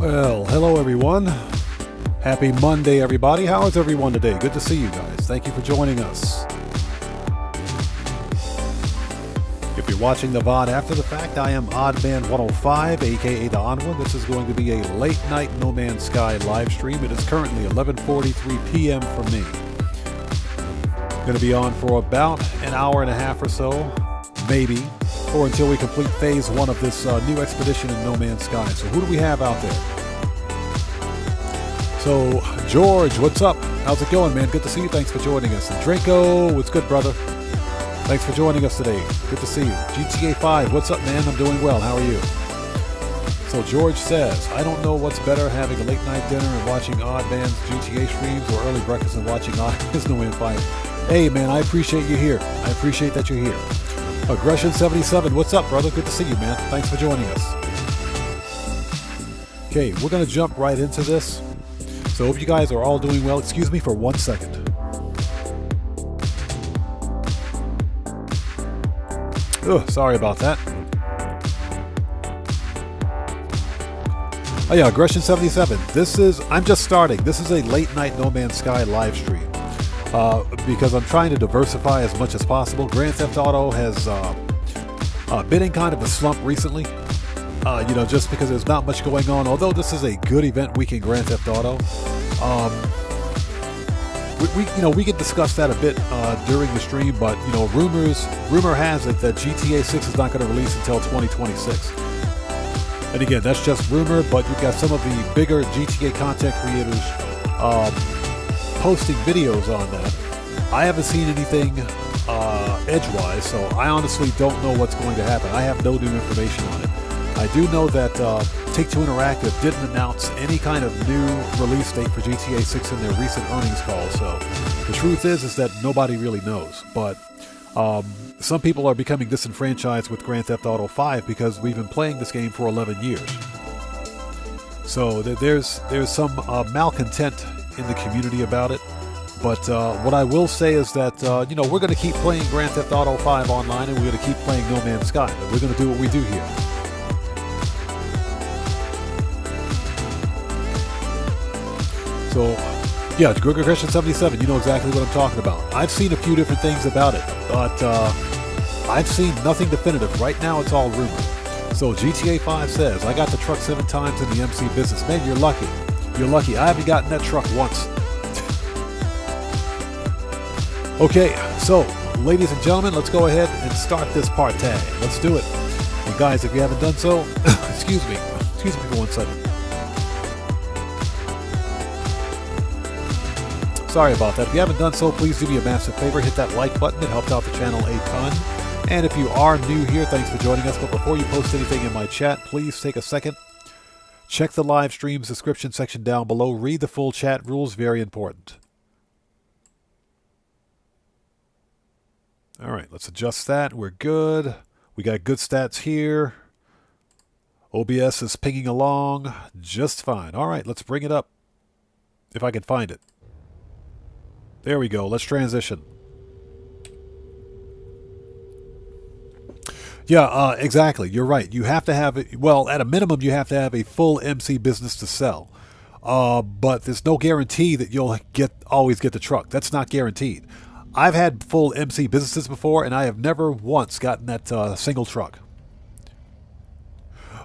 Well, hello everyone. Happy Monday, everybody. How is everyone today? Good to see you guys. Thank you for joining us. If you're watching the VOD after the fact, I am OddMan105, aka the Odd One. This is going to be a late night No Man's Sky live stream. It is currently 11:43 p.m. for me. Going to be on for about an hour and a half or so, maybe, or until we complete phase 1 of this new expedition in No Man's Sky. So who do we have out there? So, George, what's up? How's it going, man? Good to see you. Thanks for joining us. And Draco, what's good, brother? Thanks for joining us today. Good to see you. GTA 5, what's up, man? I'm doing well. How are you? So George says, I don't know what's better, having a late night dinner and watching Odd Man's GTA streams, or early breakfast and watching Odd Man's No Man's 5. Hey, man, I appreciate you here. I appreciate that you're here. Aggression 77, what's up, brother? Good to see you, man. Thanks for joining us. Okay, we're going to jump right into this. So hope you guys are all doing well. Excuse me for 1 second. Ugh, sorry about that. Oh yeah, Aggression 77. I'm just starting. This is a late night No Man's Sky live stream. Because I'm trying to diversify as much as possible. Grand Theft Auto has been in kind of a slump recently. Just because there's not much going on. Although this is a good event week in Grand Theft Auto. We could discuss that a bit during the stream, but rumor has it that GTA 6 is not going to release until 2026. And again, that's just rumor, but you've got some of the bigger GTA content creators posting videos on that. I haven't seen anything edgewise, so I honestly don't know what's going to happen. I have no new information on it. I do know that Take-Two Interactive didn't announce any kind of new release date for GTA 6 in their recent earnings call, so the truth is that nobody really knows. But some people are becoming disenfranchised with Grand Theft Auto 5 because we've been playing this game for 11 years. So there's some malcontent in the community about it. But what I will say is that, we're going to keep playing Grand Theft Auto 5 online, and we're going to keep playing No Man's Sky. But we're going to do what we do here. So, yeah, Greg Aggression 77, you know exactly what I'm talking about. I've seen a few different things about it, but I've seen nothing definitive. Right now, it's all rumor. So GTA 5 says, I got the truck 7 times in the MC business. Man, you're lucky. You're lucky. I haven't gotten that truck once. Okay, so, ladies and gentlemen, let's go ahead and start this party. Let's do it. And guys, if you haven't done so, excuse me for 1 second. Sorry about that. If you haven't done so, please do me a massive favor. Hit that like button. It helps out the channel a ton. And if you are new here, thanks for joining us. But before you post anything in my chat, please take a second. Check the live stream's description section down below. Read the full chat rules. Very important. All right, let's adjust that. We're good. We got good stats here. OBS is pinging along just fine. All right, let's bring it up if I can find it. There we go. Let's transition. Yeah, exactly. You're right. You have to have, well, at a minimum, you have to have a full MC business to sell. But there's no guarantee that you'll always get the truck. That's not guaranteed. I've had full MC businesses before, and I have never once gotten that single truck.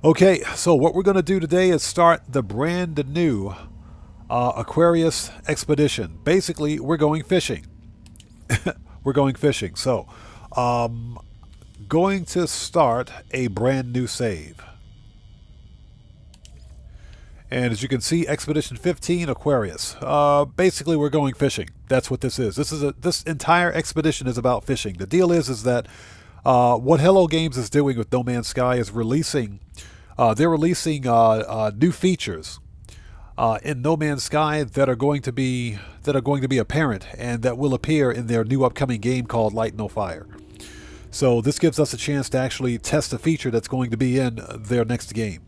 Okay, so what we're going to do today is start the brand new Aquarius expedition. Basically, we're going fishing. We're going fishing. So, going to start a brand new save. And as you can see, Expedition 15, Aquarius. Basically, we're going fishing. That's what this is. This entire expedition is about fishing. The deal is that what Hello Games is doing with No Man's Sky is releasing. They're releasing new features in No Man's Sky that are going to be apparent and that will appear in their new upcoming game called Light No Fire. So this gives us a chance to actually test a feature that's going to be in their next game.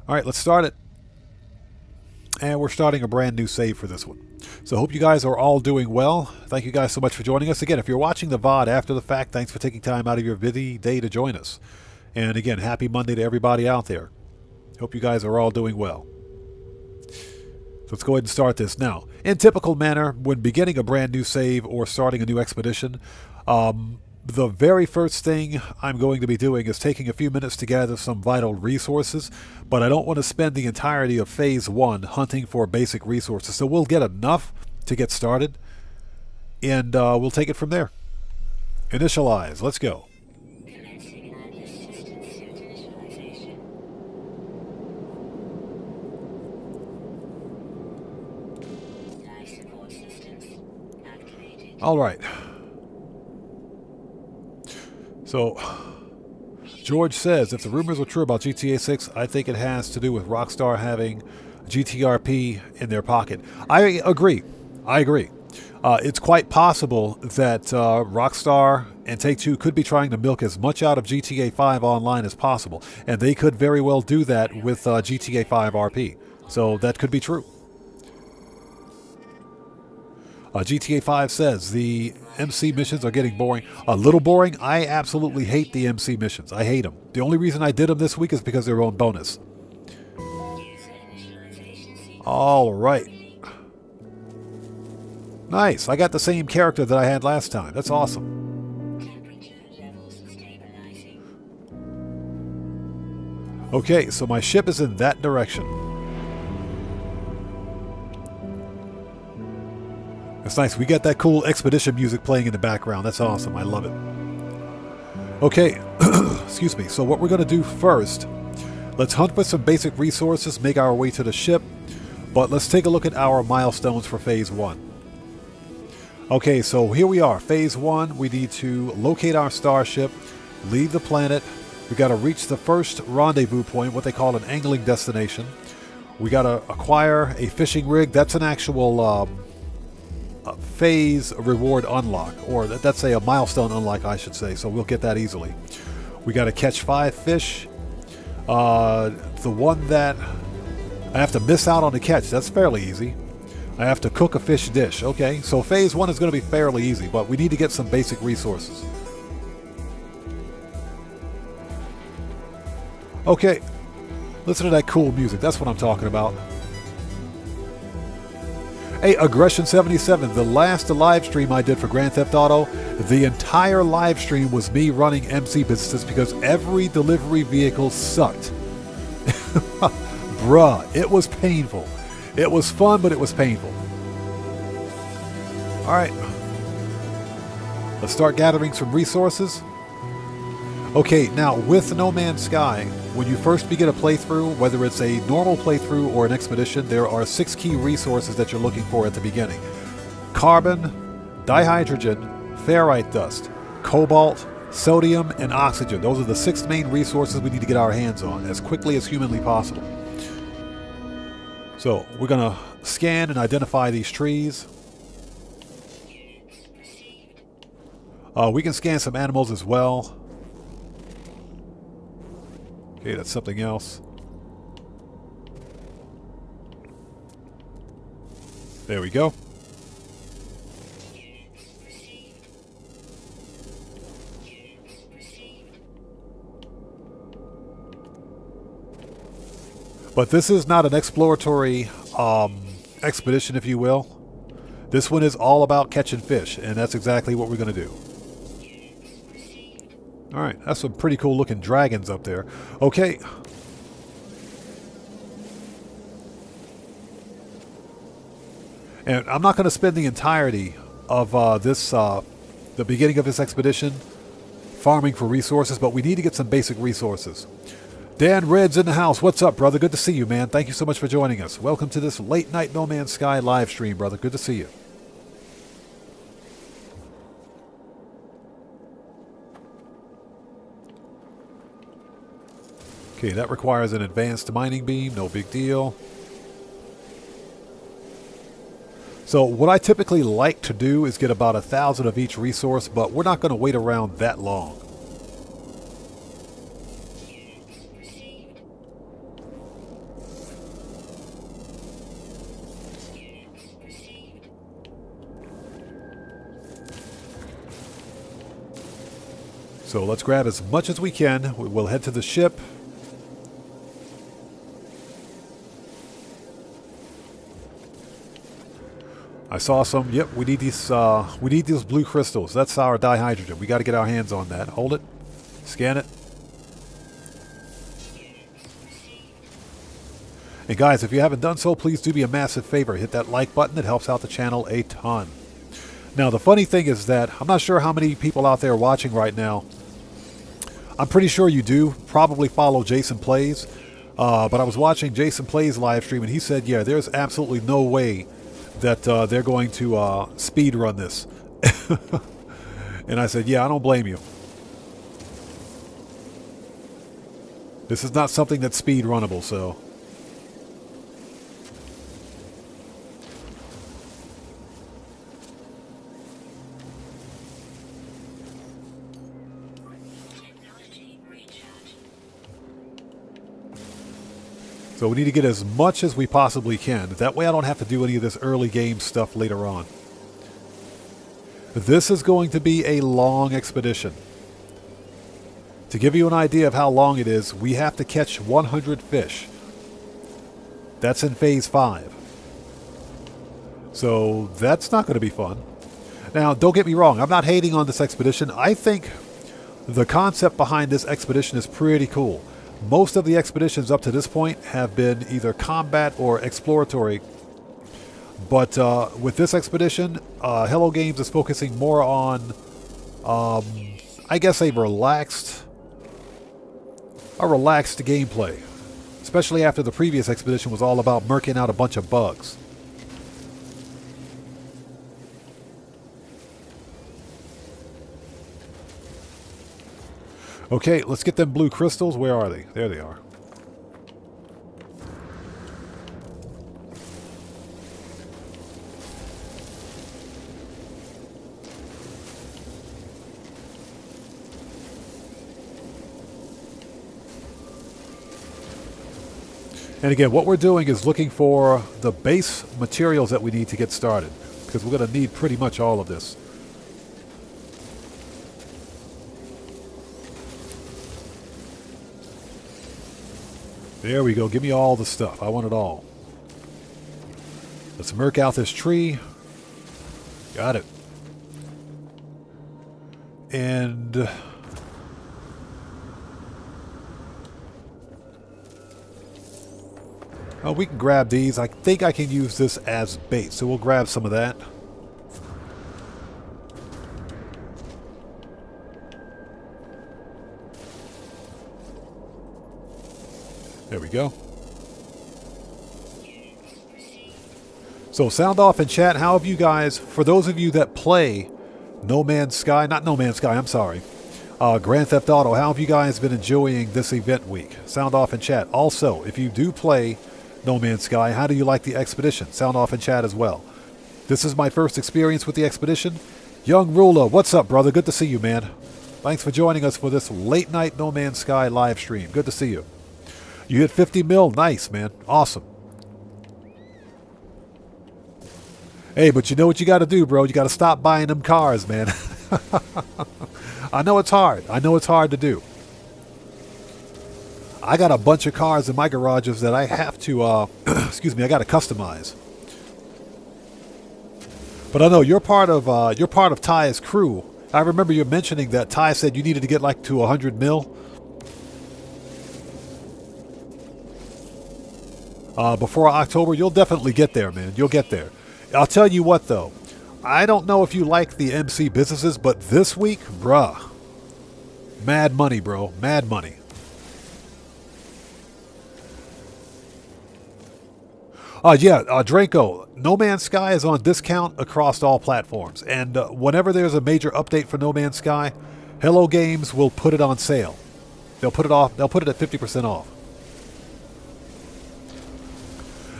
All right, let's start it. And we're starting a brand new save for this one. So hope you guys are all doing well. Thank you guys so much for joining us. Again, if you're watching the VOD after the fact, thanks for taking time out of your busy day to join us. And again, happy Monday to everybody out there. Hope you guys are all doing well. Let's go ahead and start this now. In typical manner, when beginning a brand new save or starting a new expedition, the very first thing I'm going to be doing is taking a few minutes to gather some vital resources, but I don't want to spend the entirety of Phase 1 hunting for basic resources, so we'll get enough to get started, and we'll take it from there. Initialize. Let's go. All right. So, George says, if the rumors are true about GTA 6, I think it has to do with Rockstar having GTRP in their pocket. I agree. It's quite possible that Rockstar and Take-Two could be trying to milk as much out of GTA 5 Online as possible, and they could very well do that with GTA 5 RP. So that could be true. GTA 5 says the MC missions are getting boring. A little boring? I absolutely hate the MC missions. I hate them. The only reason I did them this week is because they're on bonus. Alright. Nice. I got the same character that I had last time. That's awesome. Okay, so my ship is in that direction. That's nice. We got that cool expedition music playing in the background. That's awesome. I love it. Okay. Excuse me. So what we're going to do first, let's hunt for some basic resources, make our way to the ship, but let's take a look at our milestones for Phase 1. Okay, so here we are. Phase 1, we need to locate our starship, leave the planet. We got to reach the first rendezvous point, what they call an angling destination. We got to acquire a fishing rig. That's an actual phase reward unlock, or that's a milestone unlock, I should say, so we'll get that easily. We got to catch 5 fish. The one that I have to miss out on the catch, that's fairly easy. I have to cook a fish dish. Okay, so Phase 1 is going to be fairly easy, but we need to get some basic resources. Okay, listen to that cool music. That's what I'm talking about. Hey, Aggression77, the last live stream I did for Grand Theft Auto, the entire live stream was me running MC businesses because every delivery vehicle sucked. Bruh, it was painful. It was fun, but it was painful. Alright. Let's start gathering some resources. Okay, now with No Man's Sky, when you first begin a playthrough, whether it's a normal playthrough or an expedition, there are 6 key resources that you're looking for at the beginning. Carbon, dihydrogen, ferrite dust, cobalt, sodium, and oxygen. Those are the 6 main resources we need to get our hands on as quickly as humanly possible. So, we're going to scan and identify these trees. We can scan some animals as well. Okay, that's something else. There we go. But this is not an exploratory expedition, if you will. This one is all about catching fish, and that's exactly what we're going to do. Alright, that's some pretty cool looking dragons up there. Okay. And I'm not going to spend the entirety of the beginning of this expedition farming for resources, but we need to get some basic resources. Dan Red's in the house. What's up, brother? Good to see you, man. Thank you so much for joining us. Welcome to this late night No Man's Sky live stream, brother. Good to see you. Okay, that requires an advanced mining beam. No big deal. So what I typically like to do is get about 1,000 of each resource, but we're not going to wait around that long. So let's grab as much as we can. We'll head to the ship. I saw some. Yep, we need these. We need these blue crystals. That's our dihydrogen. We got to get our hands on that. Hold it. Scan it. And guys, if you haven't done so, please do me a massive favor. Hit that like button. It helps out the channel a ton. Now, the funny thing is that I'm not sure how many people out there watching right now. I'm pretty sure you do probably follow Jason Plays. But I was watching Jason Plays live stream, and he said, yeah, there's absolutely no way that they're going to speed run this. And I said, yeah, I don't blame you. This is not something that's speed runnable, so... So we need to get as much as we possibly can. That way I don't have to do any of this early game stuff later on. This is going to be a long expedition. To give you an idea of how long it is, we have to catch 100 fish. That's in Phase 5. So that's not going to be fun. Now, don't get me wrong. I'm not hating on this expedition. I think the concept behind this expedition is pretty cool. Most of the expeditions up to this point have been either combat or exploratory. But with this expedition, Hello Games is focusing more on, I guess, a relaxed gameplay. Especially after the previous expedition was all about murking out a bunch of bugs. Okay, let's get them blue crystals. Where are they? There they are. And again, what we're doing is looking for the base materials that we need to get started, because we're going to need pretty much all of this. There we go. Give me all the stuff. I want it all. Let's murk out this tree. Got it. And... oh, we can grab these. I think I can use this as bait, so we'll grab some of that. There we go. So sound off in chat. How have you guys, for those of you that play No Man's Sky, not No Man's Sky, I'm sorry, Grand Theft Auto, how have you guys been enjoying this event week? Sound off in chat. Also, if you do play No Man's Sky, how do you like the expedition? Sound off in chat as well. This is my first experience with the expedition. Young Ruler, what's up, brother? Good to see you, man. Thanks for joining us for this late night No Man's Sky live stream. Good to see you. You hit 50 mil. Nice, man. Awesome. Hey, but you know what you got to do, bro? You got to stop buying them cars, man. I know it's hard. I know it's hard to do. I got a bunch of cars in my garages that I have to, excuse me, I got to customize. But I know you're part of Ty's crew. I remember you mentioning that Ty said you needed to get like to 100 mil. Before October. You'll definitely get there, man. You'll get there. I'll tell you what, though. I don't know if you like the MC businesses, but this week, bruh. Mad money, bro. Mad money. Draco. No Man's Sky is on discount across all platforms. And whenever there's a major update for No Man's Sky, Hello Games will put it on sale. They'll put it off. They'll put it at 50% off.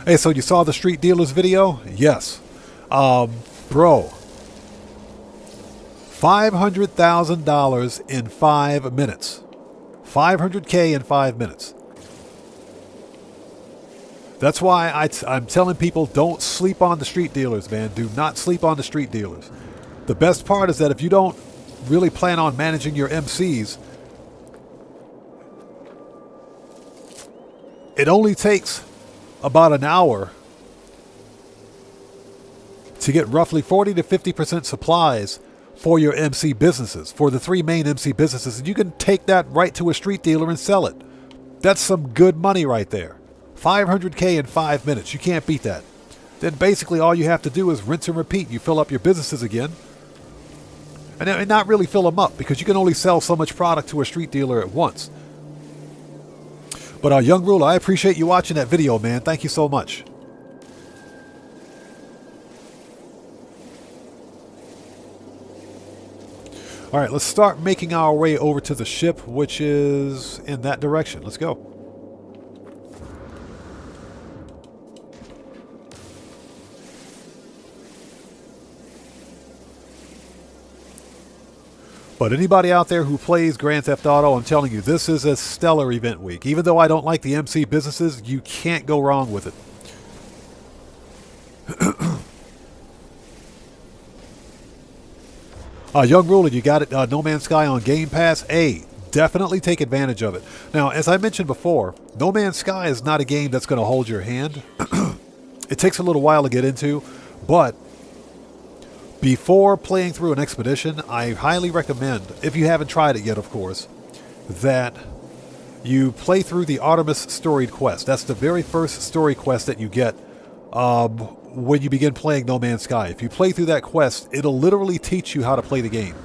Hey, so you saw the Street Dealers video? Yes. Bro. $500,000 in 5 minutes. $500K in 5 minutes. That's why I'm telling people don't sleep on the street dealers, man. Do not sleep on the street dealers. The best part is that if you don't really plan on managing your MCs, it only takes about an hour to get roughly 40 to 50% supplies for your MC businesses, for the 3 main MC businesses, and you can take that right to a street dealer and sell it. That's some good money right there. 500K in 5 minutes. You can't beat that. Then basically all you have to do is rinse and repeat. You fill up your businesses again. And not really fill them up, because you can only sell so much product to a street dealer at once. But Young Ruler, I appreciate you watching that video, man. Thank you so much. All right, let's start making our way over to the ship, which is in that direction. Let's go. But anybody out there who plays Grand Theft Auto, I'm telling you, this is a stellar event week. Even though I don't like the MC businesses, you can't go wrong with it. Young Ruler, you got it. No Man's Sky on Game Pass. Hey, definitely take advantage of it. Now, as I mentioned before, No Man's Sky is not a game that's going to hold your hand. It takes a little while to get into, but before playing through an expedition, I highly recommend, if you haven't tried it yet, of course, that you play through the Artemis storied quest. That's the very first story quest that you get when you begin playing No Man's Sky. If you play through that quest, it'll literally teach you how to play the game.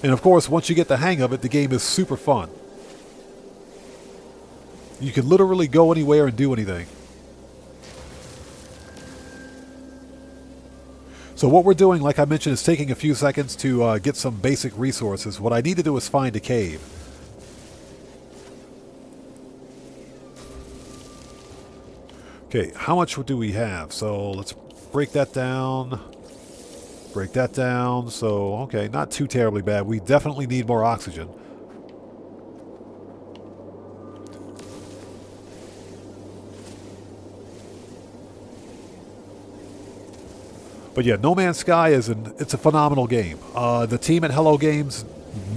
And of course, once you get the hang of it, the game is super fun. You can literally go anywhere and do anything. So what we're doing, like I mentioned, is taking a few seconds to get some basic resources. What I need to do is find a cave. Okay, how much do we have? So let's break that down. Break that down. So, okay, not too terribly bad. We definitely need more oxygen. But yeah, No Man's Sky it's a phenomenal game. The team at Hello Games,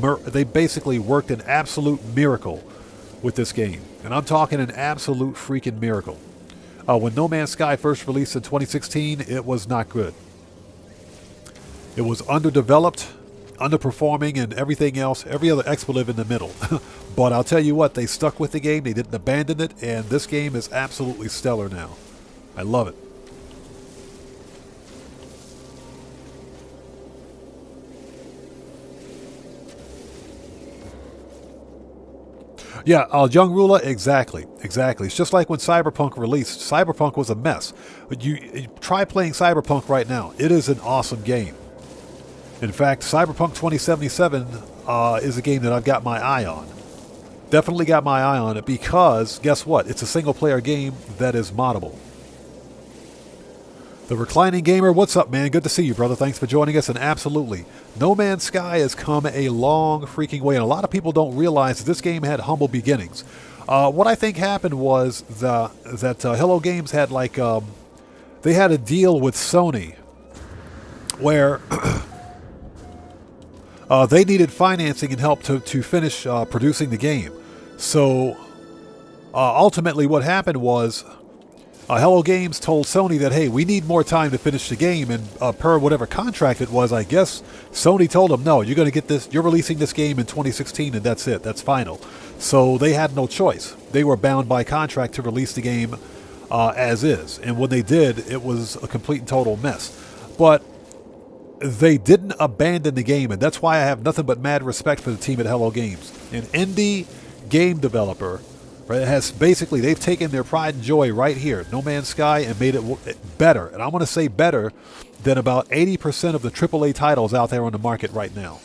they basically worked an absolute miracle with this game. And I'm talking an absolute freaking miracle. When No Man's Sky first released in 2016, it was not good. It was underdeveloped, underperforming, and everything else, every other expletive in the middle. But I'll tell you what, they stuck with the game, they didn't abandon it, and this game is absolutely stellar now. I love it. Yeah, Young Ruler, exactly. It's just like when Cyberpunk released. Cyberpunk was a mess. But you try playing Cyberpunk right now. It is an awesome game. In fact, Cyberpunk 2077 is a game that I've got my eye on. Definitely got my eye on it because, guess what? It's a single-player game that is moddable. The Reclining Gamer, what's up, man? Good to see you, brother. Thanks for joining us. And absolutely, No Man's Sky has come a long freaking way. And a lot of people don't realize that this game had humble beginnings. What I think happened was that Hello Games had they had a deal with Sony where they needed financing and help to finish producing the game. So ultimately what happened was Hello Games told Sony that, hey, we need more time to finish the game, and per whatever contract it was, I guess, Sony told them, no, you're going to get this, you're releasing this game in 2016, and that's it, that's final. So they had no choice. They were bound by contract to release the game as is, and when they did, it was a complete and total mess. But they didn't abandon the game, and that's why I have nothing but mad respect for the team at Hello Games. An indie game developer, right, has basically, they've taken their pride and joy right here, No Man's Sky, and made it better. And I want to say better than about 80% of the AAA titles out there on the market right now.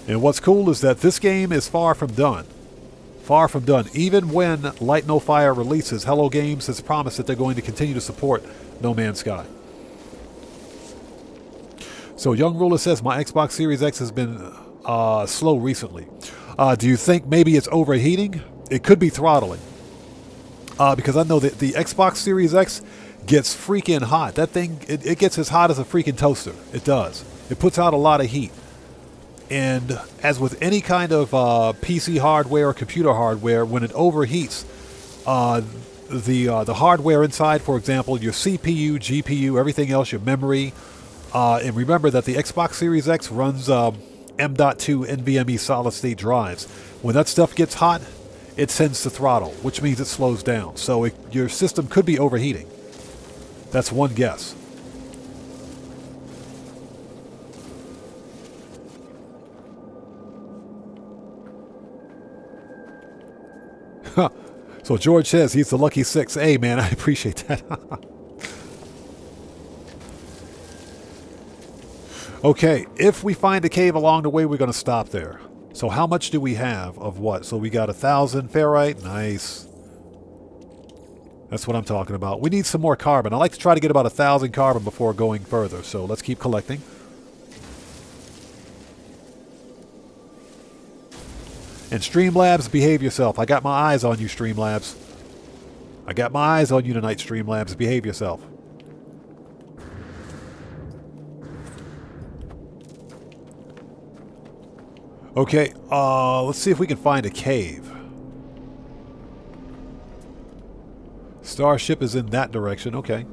And what's cool is that this game is far from done. Far from done. Even when Light No Fire releases, Hello Games has promised that they're going to continue to support No Man's Sky. So Young Ruler says, my Xbox Series X has been slow recently. Do you think maybe it's overheating? It could be throttling. Because I know that the Xbox Series X gets freaking hot. That thing, it gets as hot as a freaking toaster. It does. It puts out a lot of heat. And as with any kind of PC hardware or computer hardware, when it overheats, the hardware inside, for example, your CPU, GPU, everything else, your memory, and remember that the Xbox Series X runs M.2 NVMe solid-state drives. When that stuff gets hot, it tends to throttle, which means it slows down. So your system could be overheating. That's one guess. So George says he's the lucky 6. Hey, man, I appreciate that. Okay, if we find a cave along the way, we're going to stop there. So how much do we have of what? So we got 1,000 ferrite. Nice. That's what I'm talking about. We need some more carbon. I like to try to get about 1,000 carbon before going further. So let's keep collecting. And Streamlabs, behave yourself. I got my eyes on you, Streamlabs. I got my eyes on you tonight, Streamlabs. Behave yourself. Okay, let's see if we can find a cave. Starship is in that direction. Okay.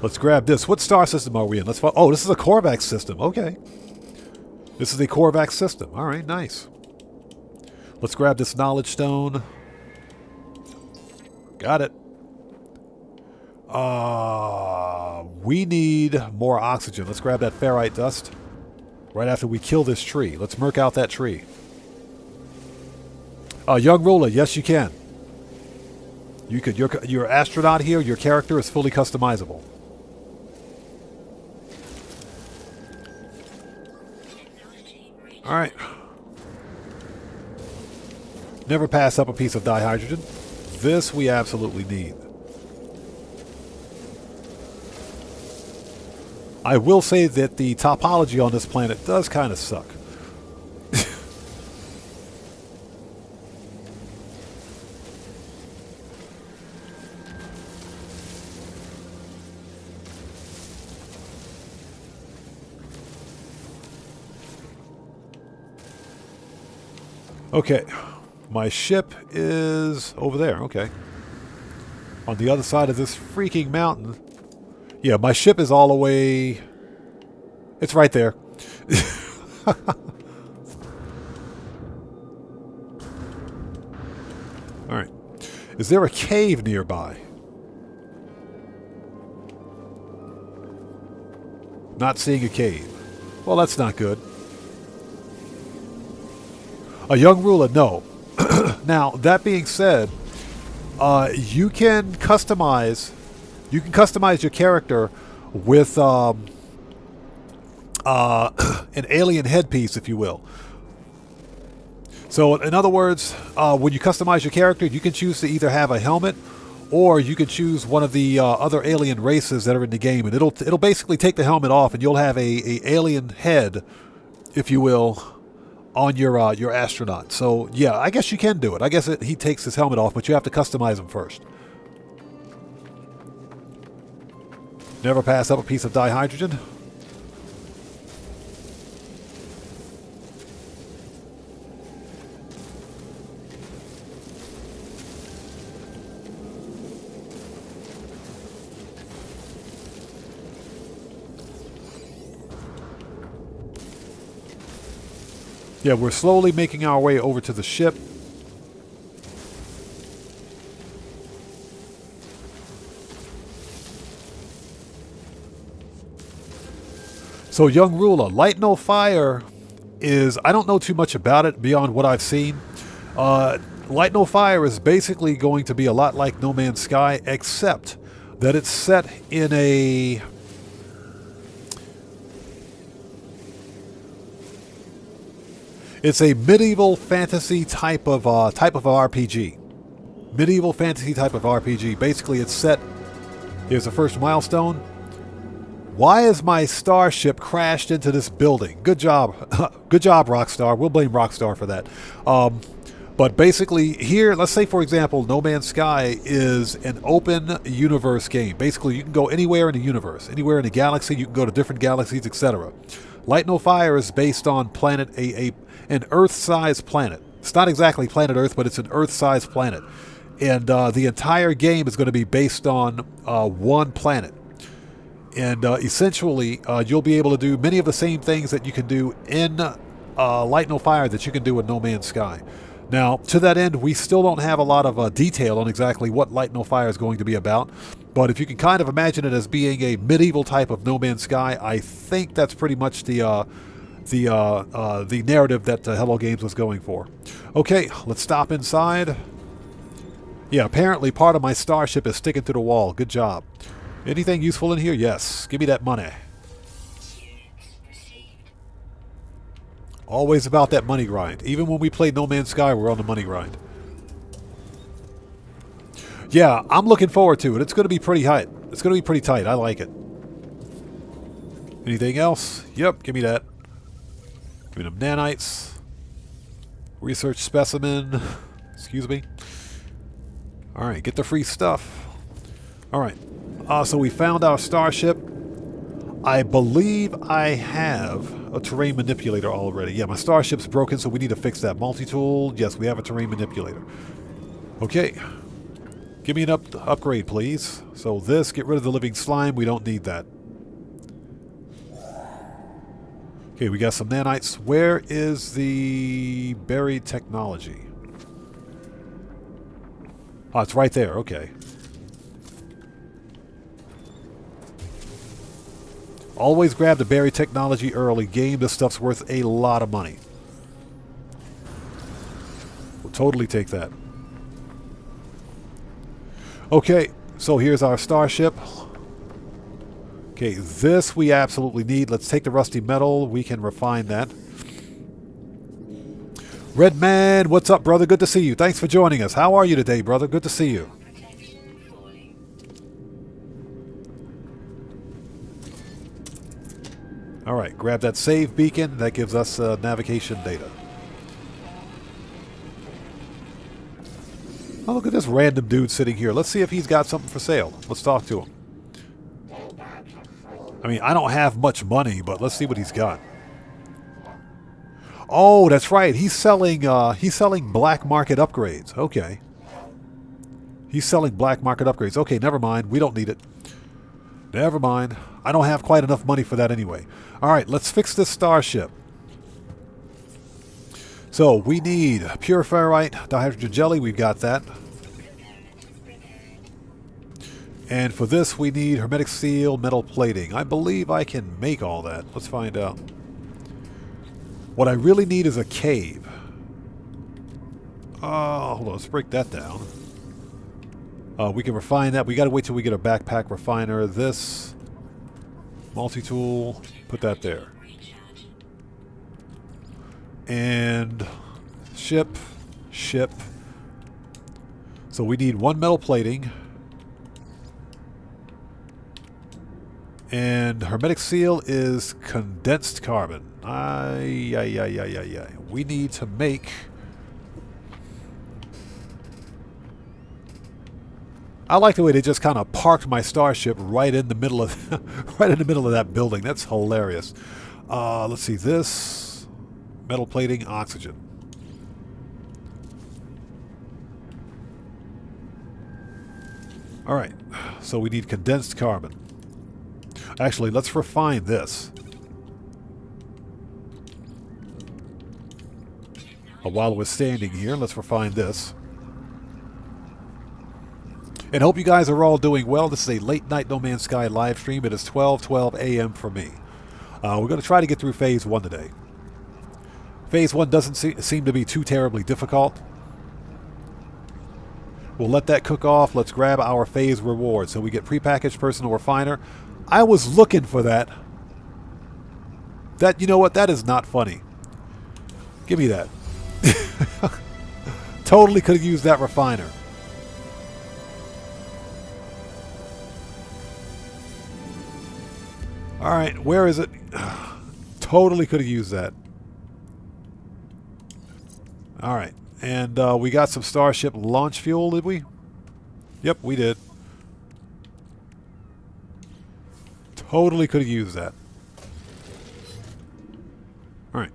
Let's grab this. What star system are we in? Let's find. Oh, this is a Korvax system. Okay. This is a Korvax system. All right, nice. Let's grab this knowledge stone. Got it. We need more oxygen. Let's grab that ferrite dust right after we kill this tree. Let's murk out that tree. Young ruler, yes you can. You could. Your astronaut here. Your character is fully customizable. All right. Never pass up a piece of dihydrogen. This we absolutely need. I will say that the topology on this planet does kind of suck. Okay, my ship is over there. Okay. On the other side of this freaking mountain. Yeah, my ship is all the way... It's right there. Alright. Is there a cave nearby? Not seeing a cave. Well, that's not good. A young ruler, no. Now, that being said, you can customize your character with an alien headpiece, if you will. So, in other words, when you customize your character, you can choose to either have a helmet, or you can choose one of the other alien races that are in the game, and it'll basically take the helmet off, and you'll have a alien head, if you will, on your astronaut. So yeah, I guess you can do it. I guess he takes his helmet off, but you have to customize him first. Never pass up a piece of dihydrogen. Yeah, we're slowly making our way over to the ship. So, young ruler, light no fire is... I don't know too much about it beyond what I've seen. Light no fire is basically going to be a lot like No Man's Sky, except that it's set in a... It's a medieval fantasy type of RPG. Medieval fantasy type of RPG. Basically, it's set... Here's the first milestone. Why is my starship crashed into this building? Good job. Good job, Rockstar. We'll blame Rockstar for that. But basically here, let's say for example, No Man's Sky is an open universe game. Basically you can go anywhere in the universe, anywhere in the galaxy, you can go to different galaxies, etc. Light No Fire is based on an Earth-sized planet. It's not exactly planet Earth, but it's an Earth-sized planet. And the entire game is going to be based on one planet. And essentially, you'll be able to do many of the same things that you can do in Light No Fire that you can do in No Man's Sky. Now, to that end, we still don't have a lot of detail on exactly what Light No Fire is going to be about. But if you can kind of imagine it as being a medieval type of No Man's Sky, I think that's pretty much the narrative that Hello Games was going for. Okay, let's stop inside. Yeah, apparently part of my starship is sticking to the wall. Good job. Anything useful in here? Yes. Give me that money. Always about that money grind. Even when we play No Man's Sky, we're on the money grind. Yeah, I'm looking forward to it. It's going to be pretty tight. It's going to be pretty tight. I like it. Anything else? Yep, give me that. Give me them nanites. Research specimen. Excuse me. Alright, get the free stuff. Alright. So we found our starship. I believe I have a terrain manipulator already. Yeah, my starship's broken, so we need to fix that. Multi-tool. Yes, we have a terrain manipulator. Okay. Give me an upgrade, please. So this, get rid of the living slime. We don't need that. Okay, we got some nanites. Where is the buried technology? Oh, it's right there. Okay. Always grab the buried technology early. Game, this stuff's worth a lot of money. We'll totally take that. Okay, so here's our starship. Okay, this we absolutely need. Let's take the rusty metal. We can refine that. Redman, what's up, brother? Good to see you. Thanks for joining us. How are you today, brother? Good to see you. Alright, grab that save beacon. That gives us navigation data. Oh, look at this random dude sitting here. Let's see if he's got something for sale. Let's talk to him. I mean, I don't have much money, but let's see what he's got. Oh, that's right. He's selling black market upgrades. Okay. He's selling black market upgrades. Okay, never mind. We don't need it. Never mind. I don't have quite enough money for that anyway. All right, let's fix this starship. So we need pure ferrite, dihydrogen jelly. We've got that. And for this, we need hermetic seal, metal plating. I believe I can make all that. Let's find out. What I really need is a cave. Hold on. Let's break that down. We can refine that. We got to wait till we get a backpack refiner. This multi-tool. Put that there. And ship. So we need one metal plating. And hermetic seal is condensed carbon. We need to make... I like the way they just kind of parked my starship right in the middle of that building. That's hilarious. Let's see this metal plating, oxygen. All right, so we need condensed carbon. Actually, let's refine this. While we're standing here, let's refine this. And hope you guys are all doing well. This is a late night No Man's Sky live stream. It is 12:12 a.m. for me. We're going to try to get through Phase 1 today. Phase 1 doesn't seem to be too terribly difficult. We'll let that cook off. Let's grab our phase reward. So we get prepackaged personal refiner. I was looking for that. You know what? That is not funny. Give me that. Totally could have used that refiner. Alright, where is it? Totally could have used that. Alright, And we got some Starship launch fuel, did we? Yep, we did. Totally could have used that. Alright.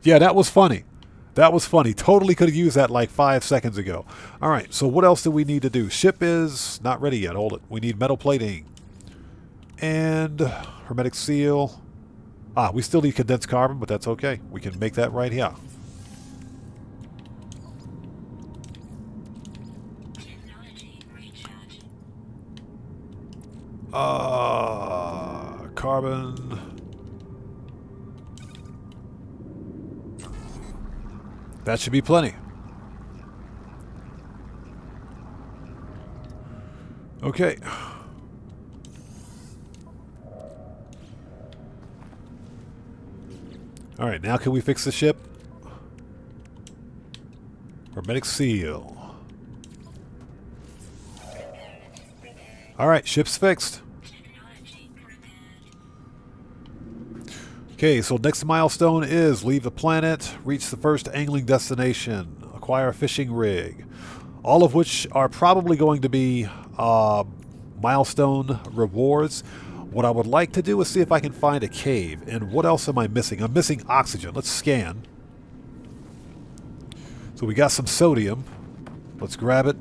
Yeah, that was funny. That was funny. Totally could have used that like 5 seconds ago. Alright, so what else do we need to do? Ship is not ready yet. Hold it. We need metal plating. And hermetic seal. Ah, we still need condensed carbon, but that's okay. We can make that right here. Carbon. That should be plenty. Okay. Alright, now can we fix the ship? Hermetic seal. Alright, ship's fixed. Okay, so next milestone is leave the planet, reach the first angling destination, acquire a fishing rig. All of which are probably going to be milestone rewards. What I would like to do is see if I can find a cave. And what else am I missing? I'm missing oxygen. Let's scan. So we got some sodium. Let's grab it.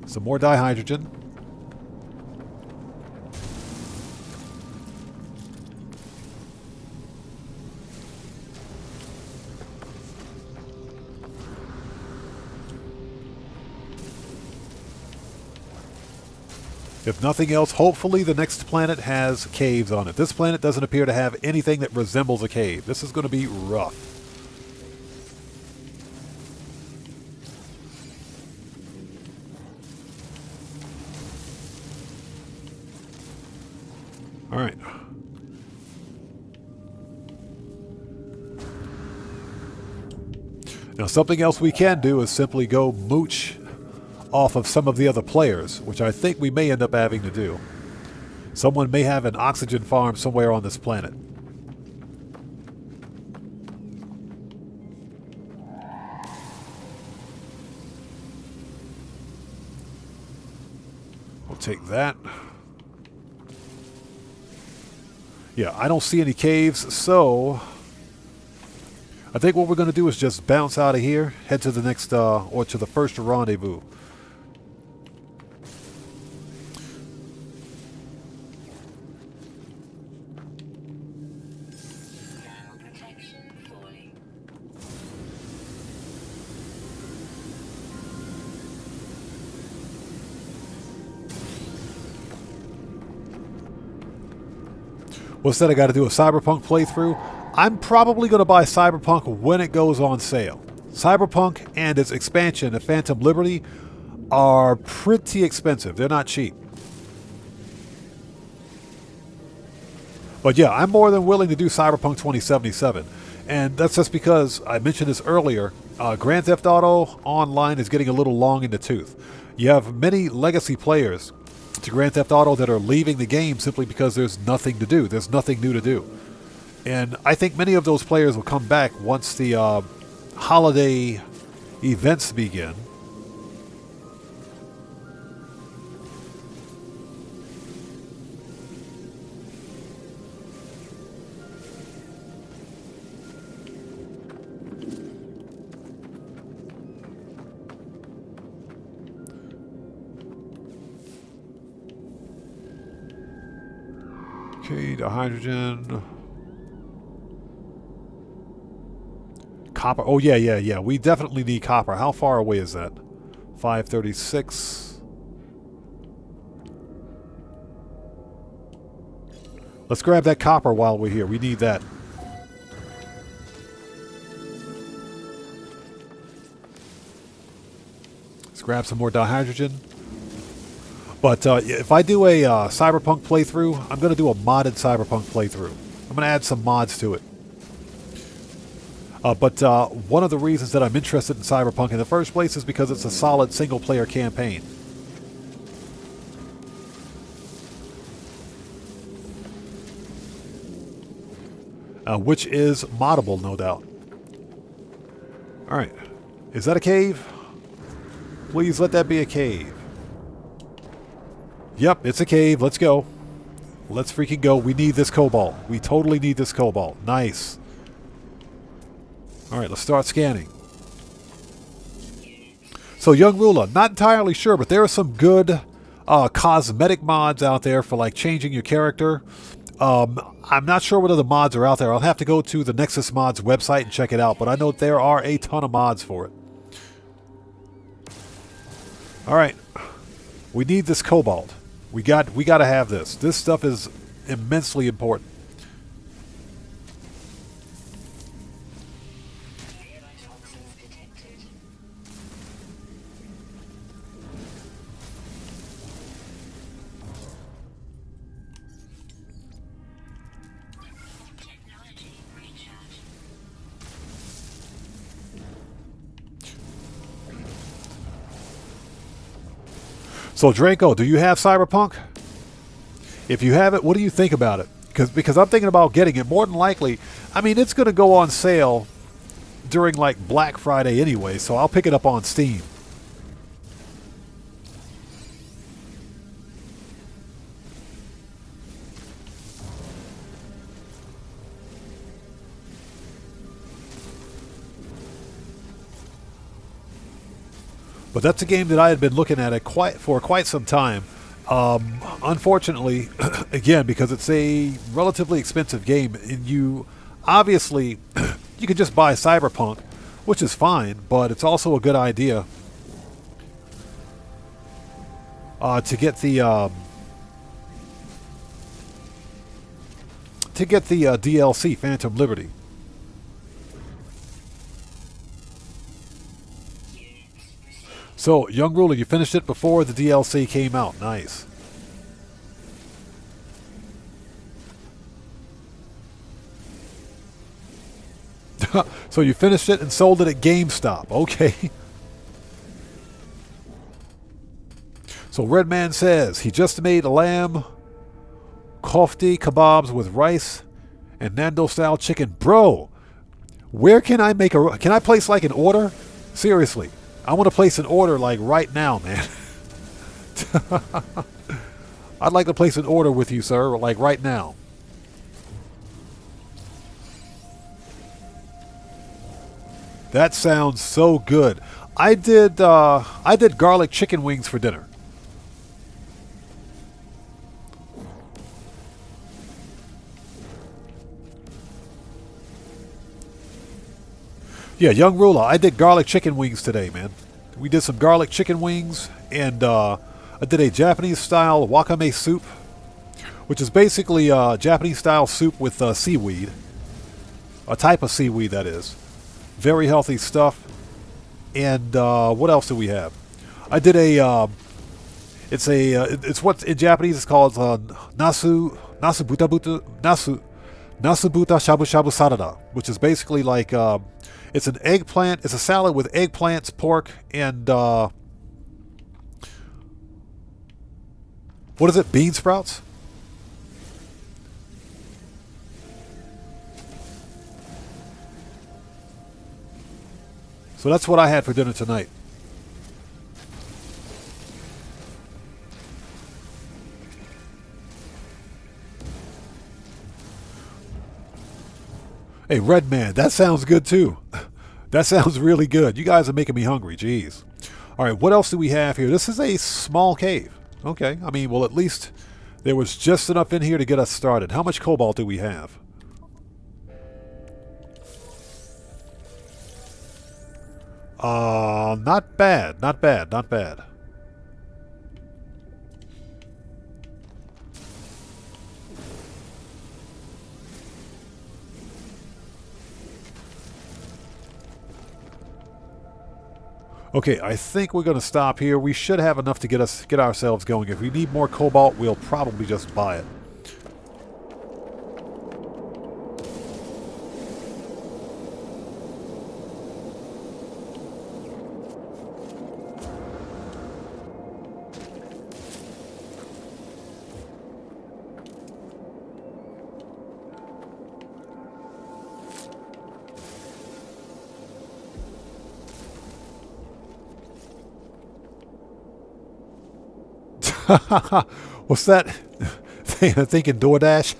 Some more dihydrogen. If nothing else, hopefully the next planet has caves on it. This planet doesn't appear to have anything that resembles a cave. This is going to be rough. All right. Now, something else we can do is simply go mooch off of some of the other players, which I think we may end up having to do. Someone may have an oxygen farm somewhere on this planet. We'll take that. Yeah, I don't see any caves, so I think what we're going to do is just bounce out of here, head to the next, or to the first rendezvous. What's that? I got to do a Cyberpunk playthrough? I'm probably going to buy Cyberpunk when it goes on sale. Cyberpunk and its expansion of Phantom Liberty are pretty expensive. They're not cheap. But yeah, I'm more than willing to do Cyberpunk 2077. And that's just because, I mentioned this earlier, Grand Theft Auto Online is getting a little long in the tooth. You have many legacy players to Grand Theft Auto that are leaving the game simply because there's nothing to do. There's nothing new to do. And I think many of those players will come back once the holiday events begin. Okay, the hydrogen. Copper. Oh, yeah. We definitely need copper. How far away is that? 536. Let's grab that copper while we're here. We need that. Let's grab some more dihydrogen. But if I do a Cyberpunk playthrough, I'm going to do a modded Cyberpunk playthrough. I'm going to add some mods to it. But one of the reasons that I'm interested in Cyberpunk in the first place is because it's a solid single-player campaign. Which is moddable, no doubt. Alright. Is that a cave? Please let that be a cave. Yep, it's a cave. Let's go. Let's freaking go. We need this cobalt. We totally need this cobalt. Nice. Alright, let's start scanning. So, Young Ruler, not entirely sure, but there are some good cosmetic mods out there for like changing your character. I'm not sure what other mods are out there. I'll have to go to the Nexus Mods website and check it out, but I know there are a ton of mods for it. Alright. We need this cobalt. We got to have this. This stuff is immensely important. So Draco, do you have Cyberpunk? If you have it, what do you think about it? Because I'm thinking about getting it. More than likely, I mean, it's going to go on sale during like Black Friday anyway, so I'll pick it up on Steam. But that's a game that I had been looking at for quite some time. Unfortunately, again, because it's a relatively expensive game, and you obviously you could just buy Cyberpunk, which is fine, but it's also a good idea to get the DLC Phantom Liberty. So, Young Ruler, you finished it before the DLC came out. Nice. So you finished it and sold it at GameStop. Okay. So Redman says he just made a lamb kofti kebabs with rice and Nando-style chicken. Bro, where can I make a... Can I place like an order? Seriously. I want to place an order like right now, man. I'd like to place an order with you, sir, like right now. That sounds so good. I did garlic chicken wings for dinner. Yeah, Young Ruler, I did garlic chicken wings today, man. We did some garlic chicken wings, and I did a Japanese-style wakame soup, which is basically Japanese-style soup with seaweed. A type of seaweed, that is. Very healthy stuff. And what else do we have? I did a... it's what in Japanese is called nasu buta shabu shabu sarada, which is basically like... it's an eggplant. It's a salad with eggplants, pork, and what is it? Bean sprouts? So that's what I had for dinner tonight. Hey, Redman, that sounds good too. That sounds really good. You guys are making me hungry. Jeez. All right, what else do we have here? This is a small cave. Okay, I mean, well, at least there was just enough in here to get us started. How much cobalt do we have? Not bad. Not bad. Not bad. Okay, I think we're going to stop here. We should have enough to get ourselves going. If we need more cobalt, we'll probably just buy it. What's that? Thinking DoorDash?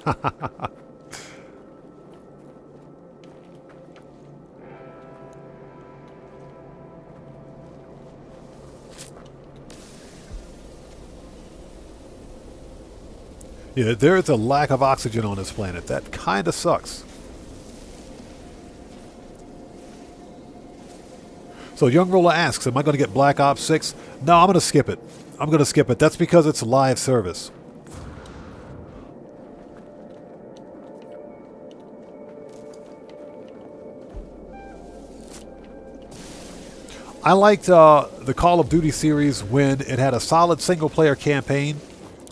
Yeah, there is a lack of oxygen on this planet. That kind of sucks. So Young Ruler asks, am I going to get Black Ops 6? No, I'm going to skip it. I'm going to skip it. That's because it's live service. I liked the Call of Duty series when it had a solid single-player campaign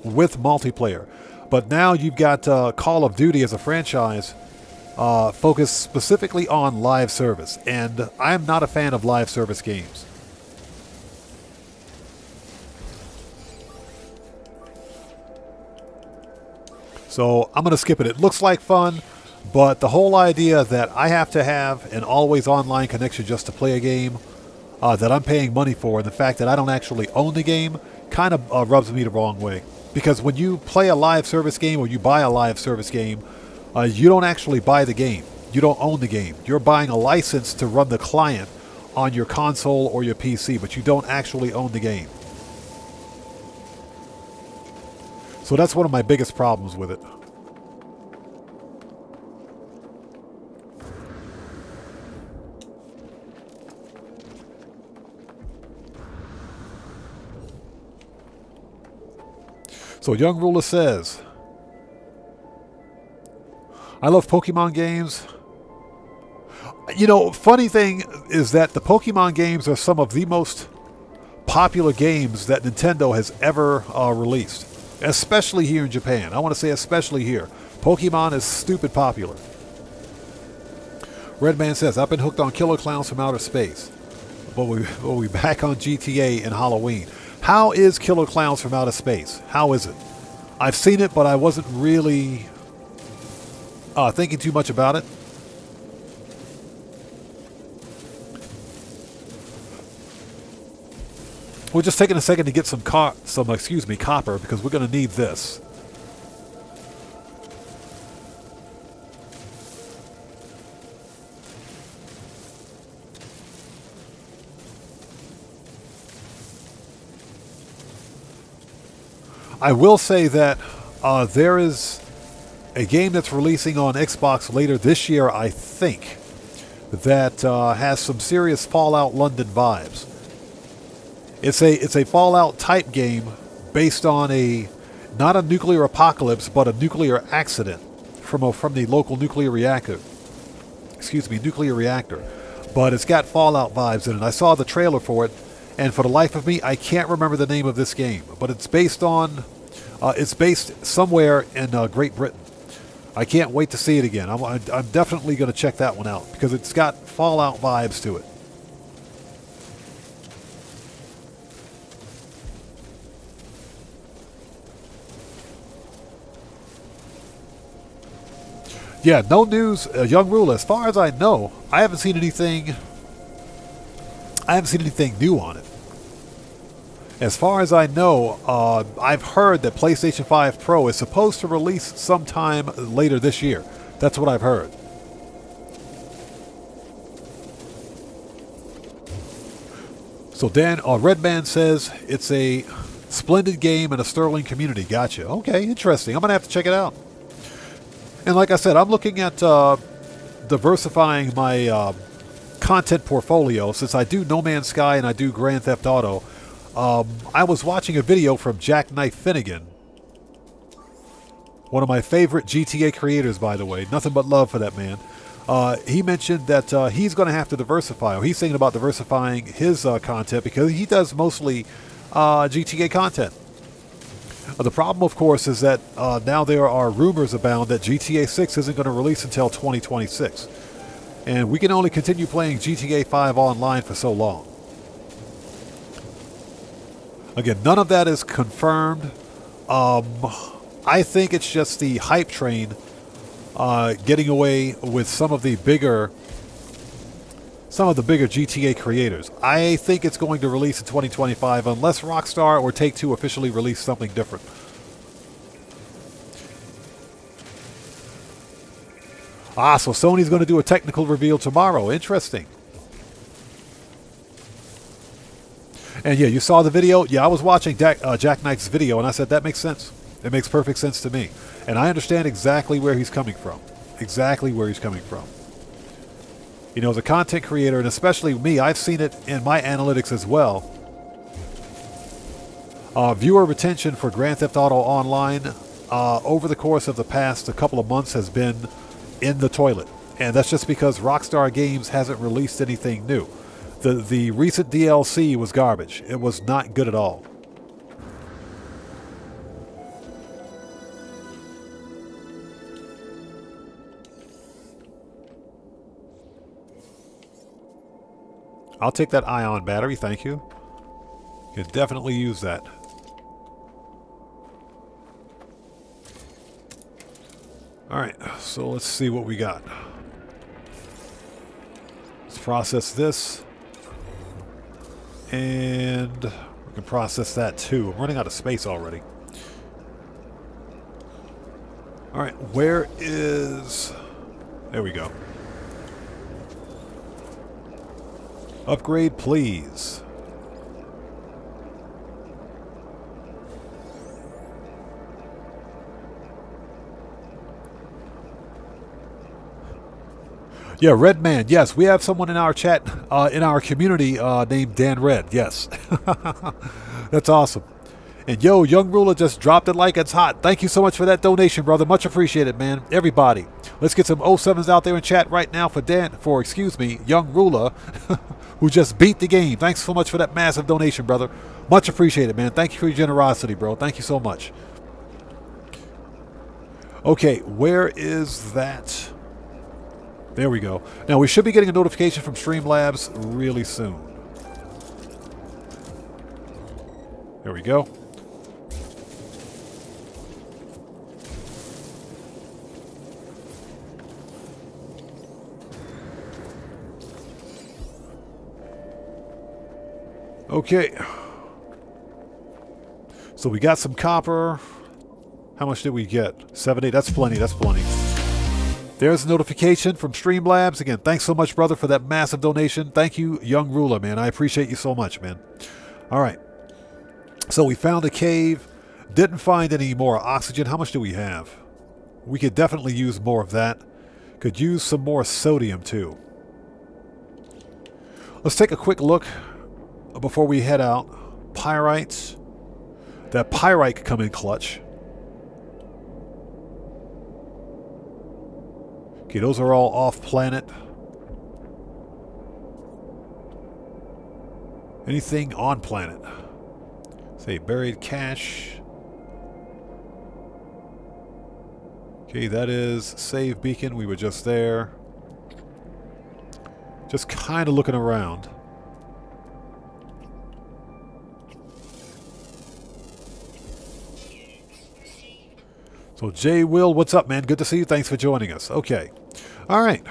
with multiplayer. But now you've got Call of Duty as a franchise focused specifically on live service. And I'm not a fan of live service games. So I'm going to skip it. It looks like fun, but the whole idea that I have to have an always online connection just to play a game that I'm paying money for, and the fact that I don't actually own the game kind of rubs me the wrong way. Because when you play a live service game or you buy a live service game, you don't actually buy the game. You don't own the game. You're buying a license to run the client on your console or your PC, but you don't actually own the game. So that's one of my biggest problems with it. So Young Ruler says, I love Pokemon games. You know, funny thing is that the Pokemon games are some of the most popular games that Nintendo has ever released. Especially here in Japan. I want to say especially here. Pokemon is stupid popular. Redman says, I've been hooked on Killer Clowns from Outer Space. But we'll be back on GTA and Halloween. How is Killer Clowns from Outer Space? How is it? I've seen it, but I wasn't really thinking too much about it. We're just taking a second to get some copper, because we're going to need this. I will say that there is a game that's releasing on Xbox later this year, I think, that has some serious Fallout London vibes. It's a Fallout type game based on not a nuclear apocalypse, but a nuclear accident from the local nuclear reactor. Nuclear reactor. But it's got Fallout vibes in it. I saw the trailer for it, and for the life of me, I can't remember the name of this game. But it's based somewhere in Great Britain. I can't wait to see it again. I'm definitely going to check that one out because it's got Fallout vibes to it. Yeah, no news, Young Ruler. As far as I know, I haven't seen anything new on it. As far as I know, I've heard that PlayStation 5 Pro is supposed to release sometime later this year. That's what I've heard. So Redman says it's a splendid game and a sterling community. Gotcha. Okay, interesting. I'm going to have to check it out. And like I said, I'm looking at diversifying my content portfolio. Since I do No Man's Sky and I do Grand Theft Auto, I was watching a video from Jackknife Finnegan, one of my favorite GTA creators, by the way. Nothing but love for that man. He mentioned that he's going to have to diversify, or he's thinking about diversifying his content because he does mostly GTA content. The problem, of course, is that now there are rumors abound that GTA 6 isn't going to release until 2026. And we can only continue playing GTA 5 online for so long. Again, none of that is confirmed. I think it's just the hype train getting away with some of the bigger some of the bigger GTA creators. I think it's going to release in 2025 unless Rockstar or Take-Two officially release something different. Ah, so Sony's going to do a technical reveal tomorrow. Interesting. And yeah, you saw the video? Yeah, I was watching Jack Knight's video, and I said, that makes sense. It makes perfect sense to me. And I understand exactly where he's coming from. Exactly where he's coming from. You know, as a content creator, and especially me, I've seen it in my analytics as well. Viewer retention for Grand Theft Auto Online over the course of the past couple of months has been in the toilet. And that's just because Rockstar Games hasn't released anything new. The recent DLC was garbage. It was not good at all. I'll take that ion battery, thank you. You can definitely use that. Alright, so let's see what we got. Let's process this. And we can process that too. I'm running out of space already. Alright, where is... There we go. Upgrade, please. Yeah, Red Man. Yes, we have someone in our chat, in our community named Dan Red. Yes. That's awesome. And yo, Young Ruler just dropped it like it's hot. Thank you so much for that donation, brother. Much appreciated, man. Everybody. Let's get some 07s out there in chat right now for Young Ruler, who just beat the game. Thanks so much for that massive donation, brother. Much appreciated, man. Thank you for your generosity, bro. Thank you so much. Okay, where is that? There we go. Now, we should be getting a notification from Streamlabs really soon. There we go. Okay. So we got some copper. How much did we get? 70. That's plenty. That's plenty. There's a notification from Streamlabs. Again, thanks so much, brother, for that massive donation. Thank you, Young Ruler, man. I appreciate you so much, man. All right. So we found a cave. Didn't find any more oxygen. How much do we have? We could definitely use more of that. Could use some more sodium, too. Let's take a quick look before we head out. Pyrites. That pyrite could come in clutch. Okay, those are all off planet. Anything on planet? Say buried cache. Okay, that is save beacon. We were just there. Just kind of looking around. So Jay Will, what's up, man? Good to see you. Thanks for joining us. Okay. All right.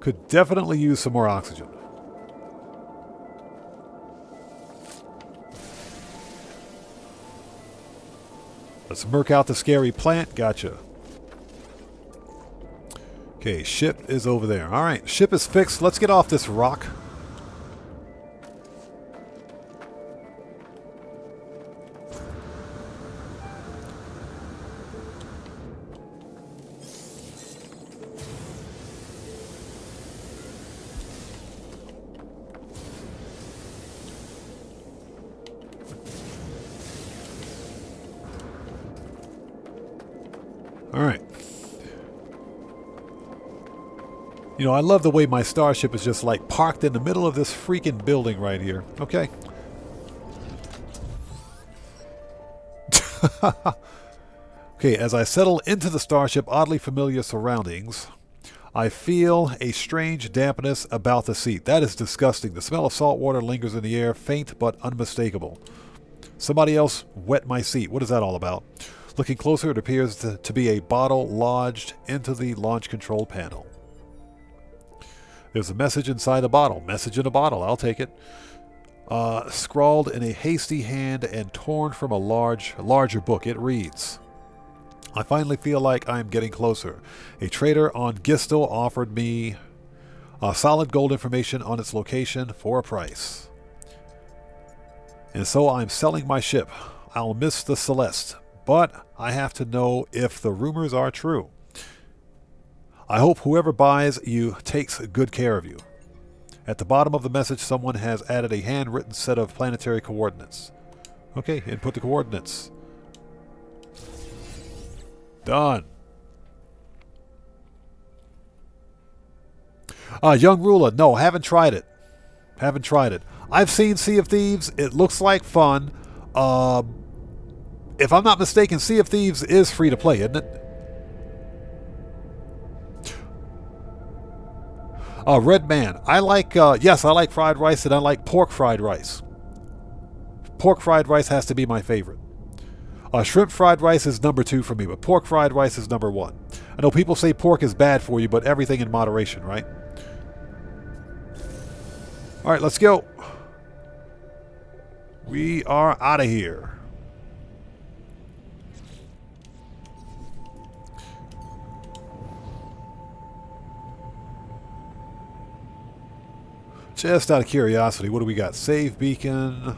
Could definitely use some more oxygen. Let's murk out the scary plant. Gotcha. Okay, ship is over there. All right, ship is fixed. Let's get off this rock. You know, I love the way my starship is just like parked in the middle of this freaking building right here. Okay. Okay, as I settle into the starship, oddly familiar surroundings, I feel a strange dampness about the seat. That is disgusting. The smell of salt water lingers in the air, faint but unmistakable. Somebody else wet my seat. What is that all about? Looking closer, it appears to be a bottle lodged into the launch control panel. There's a message inside the bottle. Message in a bottle. I'll take it. Scrawled in a hasty hand and torn from a larger book. It reads, I finally feel like I'm getting closer. A trader on Gistel offered me solid gold information on its location for a price. And so I'm selling my ship. I'll miss the Celeste, but I have to know if the rumors are true. I hope whoever buys you takes good care of you. At the bottom of the message, someone has added a handwritten set of planetary coordinates. Okay, input the coordinates. Done. Young Ruler, no, haven't tried it. Haven't tried it. I've seen Sea of Thieves. It looks like fun. If I'm not mistaken, Sea of Thieves is free to play, isn't it? Red Man, I like, yes, I like fried rice and I like pork fried rice. Pork fried rice has to be my favorite. Shrimp fried rice is number 2 for me, but pork fried rice is number 1. I know people say pork is bad for you, but everything in moderation, right? Alright, let's go. We are out of here. Just out of curiosity, what do we got? Save beacon.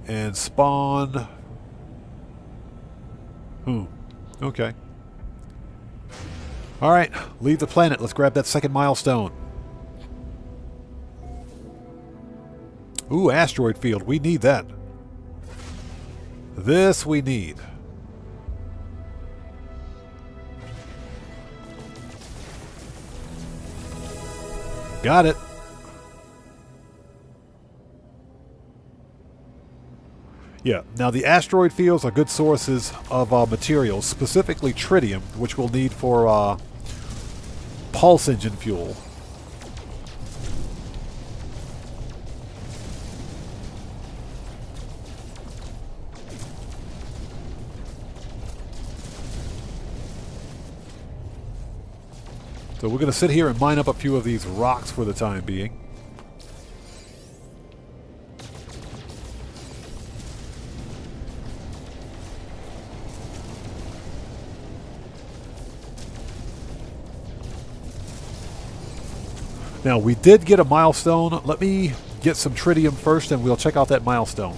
And spawn. Okay. Alright, leave the planet. Let's grab that second milestone. Ooh, asteroid field. We need that. This we need. Got it. Yeah, now the asteroid fields are good sources of materials, specifically tritium, which we'll need for pulse engine fuel. So we're going to sit here and mine up a few of these rocks for the time being. Now, we did get a milestone. Let me get some tritium first, and we'll check out that milestone.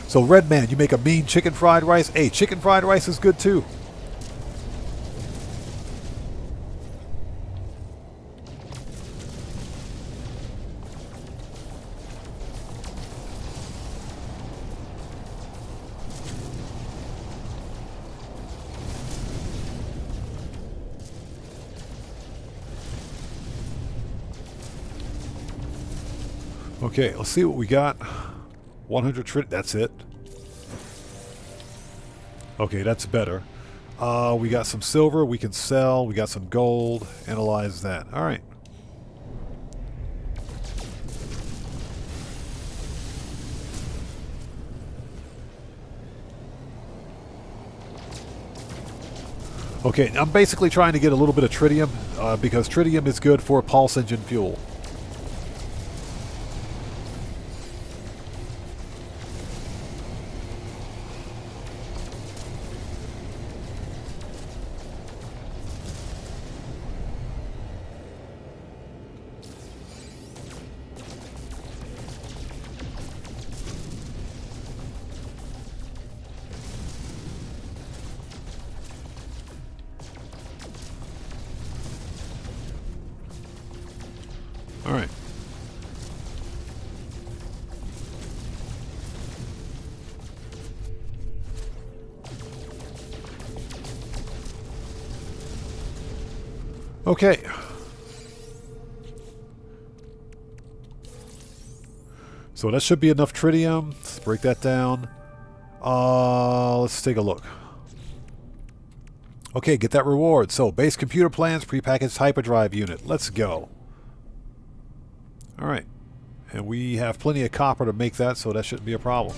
So, Red Man, you make a mean chicken fried rice? Hey, chicken fried rice is good, too. Okay, let's see what we got. 100 tritium. That's it. Okay, that's better. We got some silver we can sell. We got some gold. Analyze that. All right. Okay, I'm basically trying to get a little bit of tritium because tritium is good for pulse engine fuel. All right. Okay. So that should be enough tritium. Let's break that down. Let's take a look. Okay, get that reward. So, base computer plans, prepackaged hyperdrive unit. Let's go. Alright. And we have plenty of copper to make that, so that shouldn't be a problem.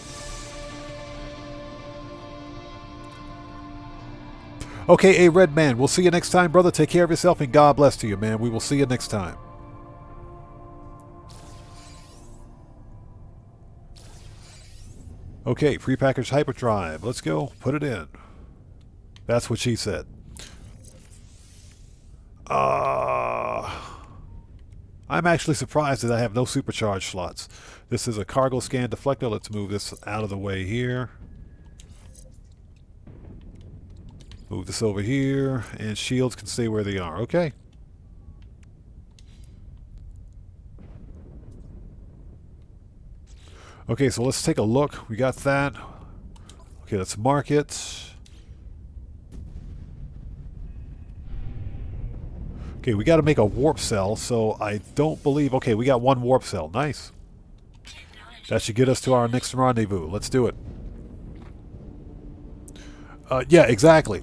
Okay, a red man. We'll see you next time, brother. Take care of yourself, and God bless to you, man. We will see you next time. Okay, prepackaged hyperdrive. Let's go. Put it in. That's what she said. I'm actually surprised that I have no supercharged slots. This is a cargo scan deflector. Let's move this out of the way here. Move this over here, and shields can stay where they are. Okay. Okay, so let's take a look. We got that. Okay, let's mark it. Okay, we got to make a warp cell, so I don't believe... Okay, we got one warp cell. Nice. That should get us to our next rendezvous. Let's do it. Yeah, exactly.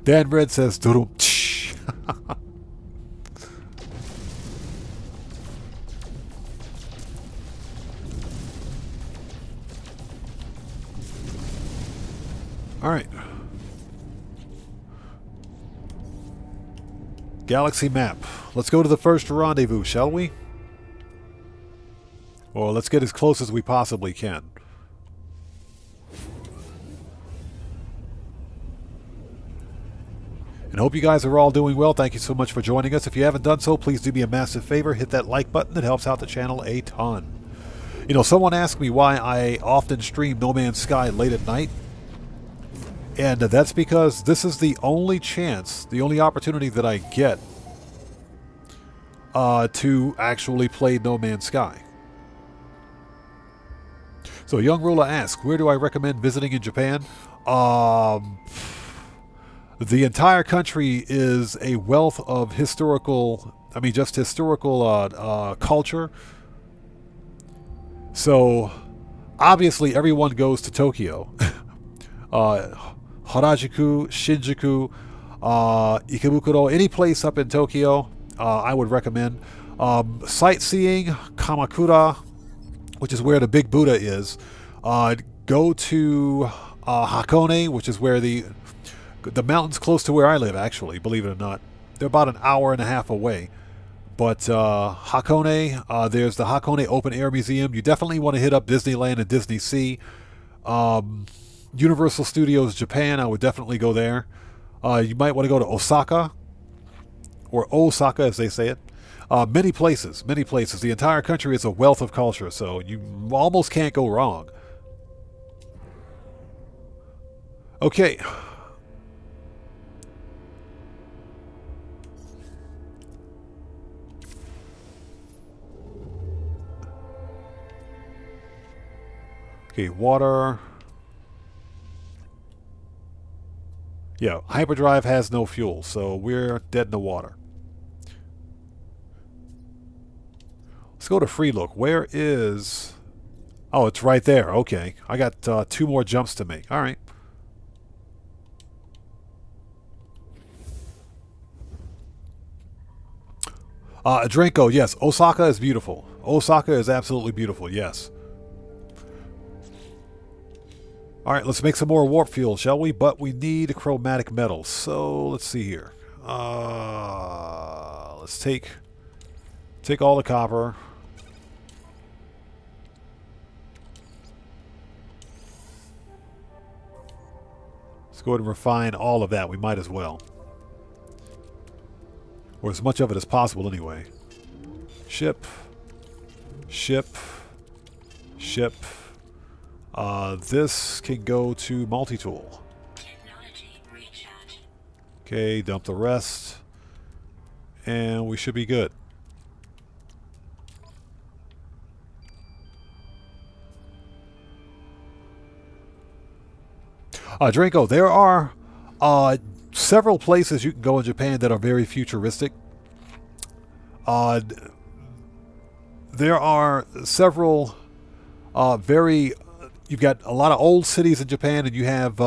Dan Red says... Alright. Galaxy map. Let's go to the first rendezvous, shall we? Or let's get as close as we possibly can. And hope you guys are all doing well. Thank you so much for joining us. If you haven't done so, please do me a massive favor. Hit that like button. It helps out the channel a ton. You know, someone asked me why I often stream No Man's Sky late at night. And that's because this is the only chance, the only opportunity that I get to actually play No Man's Sky. So Young Ruler asks, where do I recommend visiting in Japan? The entire country is a wealth of historical, I mean just historical culture. So obviously everyone goes to Tokyo. Harajuku, Shinjuku, Ikebukuro, any place up in Tokyo, I would recommend. Sightseeing, Kamakura, which is where the big Buddha is. Go to Hakone, which is where the mountains close to where I live, actually, believe it or not. They're about an hour and a half away. But Hakone, there's the Hakone Open Air Museum. You definitely want to hit up Disneyland and Disney Sea. Universal Studios Japan, I would definitely go there. You might want to go to Osaka, or Osaka as they say it. Many places, many places. The entire country is a wealth of culture, so you almost can't go wrong. Okay. Okay, water. Yeah, hyperdrive has no fuel, so we're dead in the water. Let's go to free look. Where is... Oh, it's right there. Okay. I got 2 more jumps to make. All right. Drenko, yes. Osaka is beautiful. Osaka is absolutely beautiful, yes. Alright, let's make some more warp fuel, shall we? But we need chromatic metal. So, let's see here. Let's take all the copper. Let's go ahead and refine all of that. We might as well. Or as much of it as possible anyway. Ship. Ship. Ship. This can go to multi-tool. Okay, dump the rest. And we should be good. Draco, there are several places you can go in Japan that are very futuristic. There are several you've got a lot of old cities in Japan, and you have,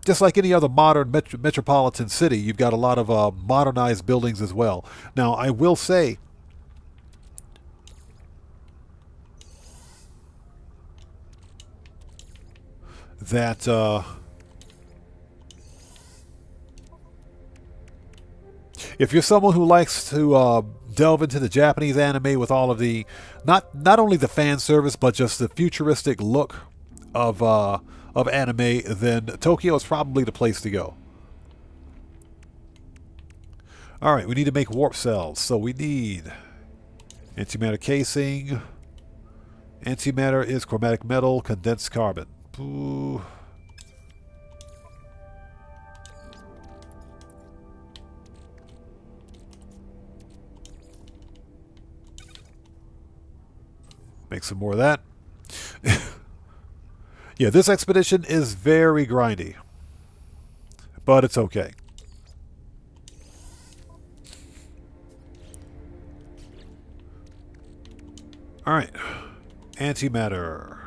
just like any other modern metropolitan city, you've got a lot of modernized buildings as well. Now, I will say that if you're someone who likes to delve into the Japanese anime with all of the not only the fan service but just the futuristic look of anime, then Tokyo is probably the place to go. All right, we need to make warp cells, so we need antimatter casing. Antimatter is chromatic metal, condensed carbon. Ooh. Make some more of that. Yeah, this expedition is very grindy, but it's okay. All right, antimatter.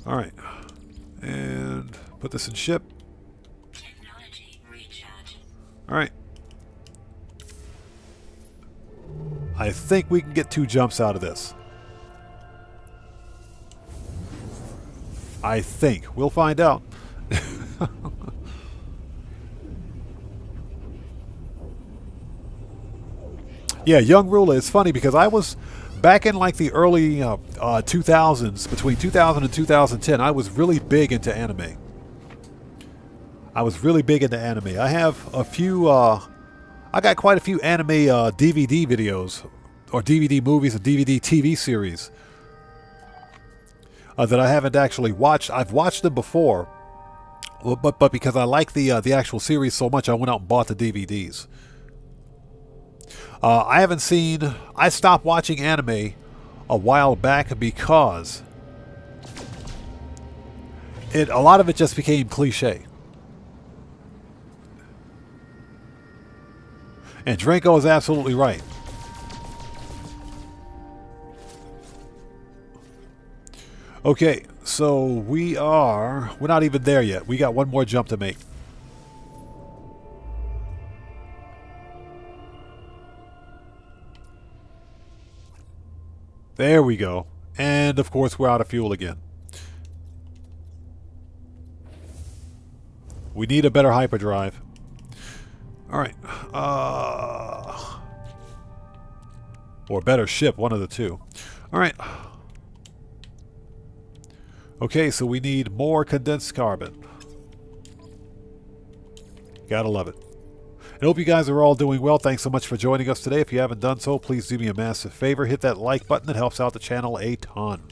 All right, and put this in ship. Technology recharge. All right. I think we can get 2 jumps out of this. I think. We'll find out. Yeah, Young Ruler. It's funny because I was back in like the early 2000s, between 2000 and 2010, I was really big into anime. I have a few, I got quite a few anime DVD videos, or DVD movies and DVD TV series that I haven't actually watched. I've watched them before, but because I like the actual series so much, I went out and bought the DVDs. I stopped watching anime a while back because a lot of it just became cliche. And Dranko is absolutely right. Okay, so we're not even there yet. We got one more jump to make. There we go. And of course we're out of fuel again. We need a better hyperdrive. Alright. Or a better ship, one of the two. Alright. Okay, so we need more condensed carbon. Gotta love it. I hope you guys are all doing well. Thanks so much for joining us today. If you haven't done so, please do me a massive favor. Hit that like button. It helps out the channel a ton.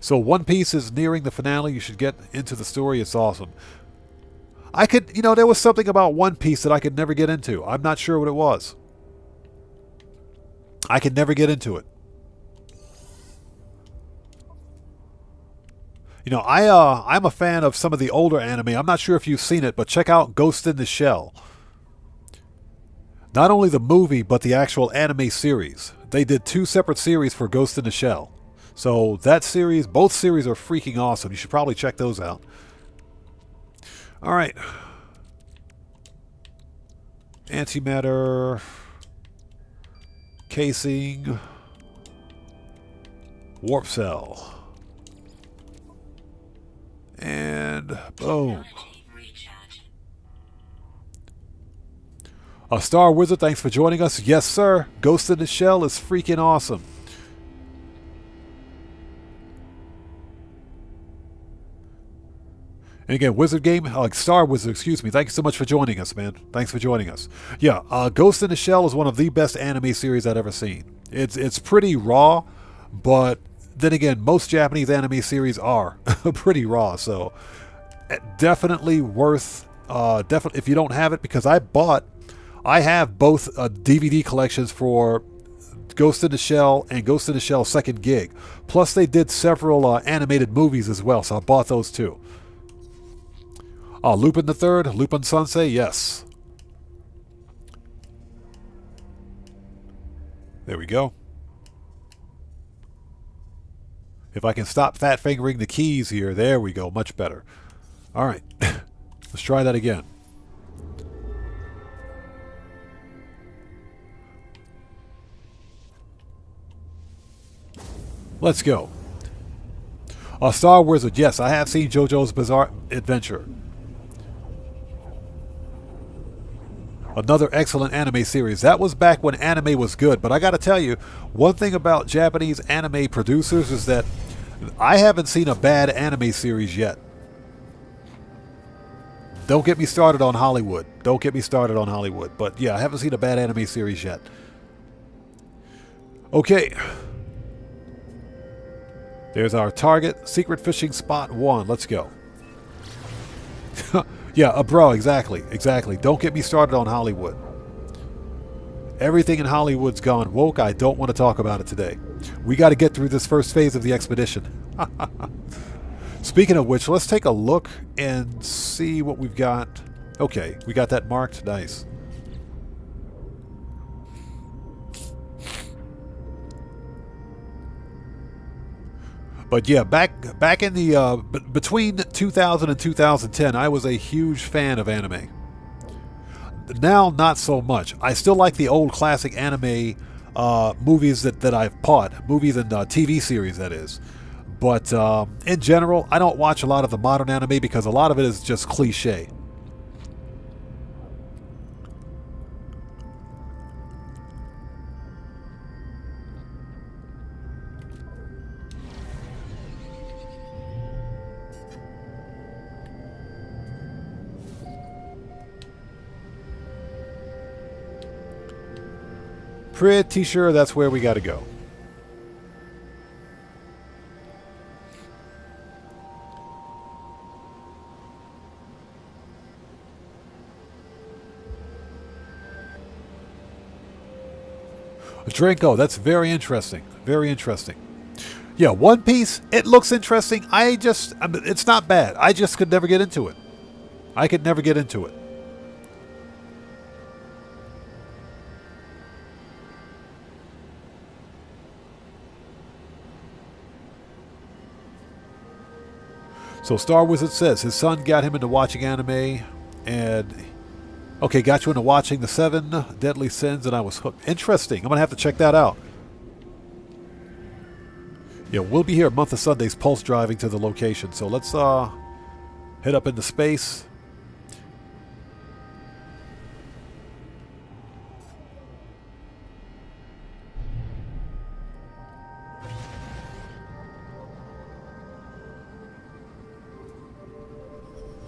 So One Piece is nearing the finale. You should get into the story. It's awesome. There was something about One Piece that I could never get into. I'm not sure what it was. I could never get into it. I'm a fan of some of the older anime. I'm not sure if you've seen it, but check out Ghost in the Shell. Not only the movie, but the actual anime series. They did 2 separate series for Ghost in the Shell. So that series, both series are freaking awesome. You should probably check those out. Alright. Antimatter. Casing. Warp cell. And boom. Star Wizard, thanks for joining us. Yes, sir. Ghost in the Shell is freaking awesome. And again, Star Wizard, excuse me. Thank you so much for joining us, man. Thanks for joining us. Yeah, Ghost in the Shell is one of the best anime series I've ever seen. It's pretty raw, but then again, most Japanese anime series are pretty raw. So definitely worth. Definitely, if you don't have it, because I have both DVD collections for Ghost in the Shell and Ghost in the Shell Second Gig. Plus, they did several animated movies as well, so I bought those too. Oh, Lupin the Third, Lupin Sensei, yes. There we go. If I can stop fat fingering the keys here, there we go, much better. All right, let's try that again. Let's go. Star Wizard, yes, I have seen JoJo's Bizarre Adventure. Another excellent anime series. That was back when anime was good, but I gotta tell you, one thing about Japanese anime producers is that I haven't seen a bad anime series yet. Don't get me started on Hollywood. Don't get me started on Hollywood. But yeah, I haven't seen a bad anime series yet. Okay. There's our target. Secret fishing spot 1. Let's go. Yeah, bro, exactly. Exactly. Don't get me started on Hollywood. Everything in Hollywood's gone woke. I don't want to talk about it today. We got to get through this first phase of the expedition. Speaking of which, let's take a look and see what we've got. Okay, we got that marked. Nice. But yeah, back in the between 2000 and 2010, I was a huge fan of anime. Now, not so much. I still like the old classic anime movies that I've bought, movies and TV series, that is. But in general, I don't watch a lot of the modern anime because a lot of it is just cliche. Pretty sure that's where we got to go. Drinko, that's very interesting. Very interesting. Yeah, One Piece, it looks interesting. It's not bad. I just could never get into it. I could never get into it. So Star Wizard says his son got him into watching anime, and okay, got you into watching the 7 Deadly Sins, and I was hooked. Interesting. I'm gonna have to check that out. Yeah, we'll be here a month of Sundays, pulse driving to the location. So let's head up into space.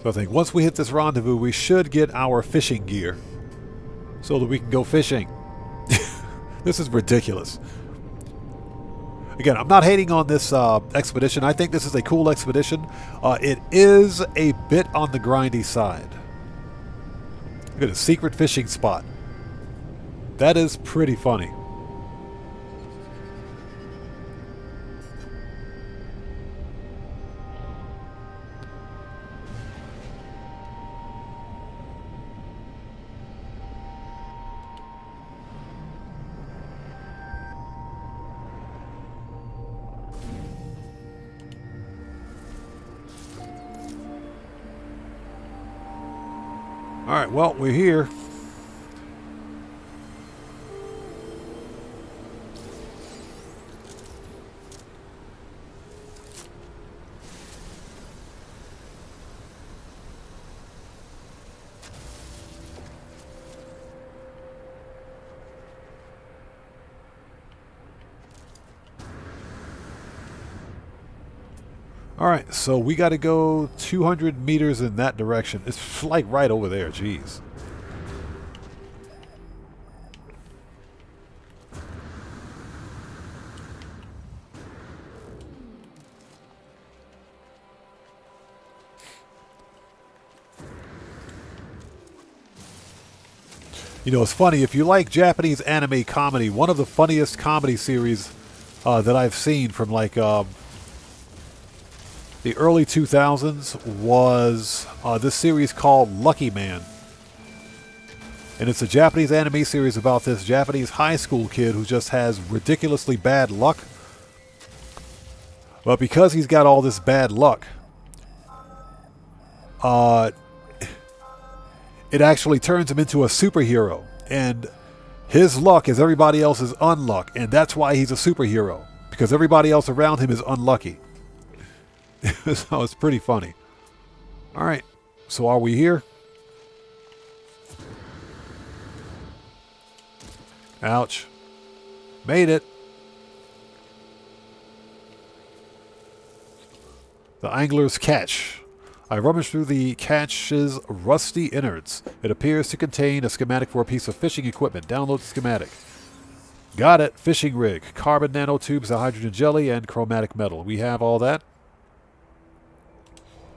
So I think once we hit this rendezvous, we should get our fishing gear so that we can go fishing. This is ridiculous. Again, I'm not hating on this expedition. I think this is a cool expedition. It is a bit on the grindy side. Look at a secret fishing spot. That is pretty funny. All right, well, we're here. All right, so we got to go 200 meters in that direction. It's like right over there, jeez. You know, it's funny, if you like Japanese anime comedy, one of the funniest comedy series that I've seen from like... the early 2000s was this series called Lucky Man. And it's a Japanese anime series about this Japanese high school kid who just has ridiculously bad luck. But because he's got all this bad luck, it actually turns him into a superhero. And his luck is everybody else's unluck. And that's why he's a superhero. Because everybody else around him is unlucky. So it's pretty funny. Alright, so are we here? Ouch. Made it. The angler's catch. I rummaged through the catch's rusty innards. It appears to contain a schematic for a piece of fishing equipment. Download the schematic. Got it. Fishing rig. Carbon nanotubes, a hydrogen jelly, and chromatic metal. We have all that.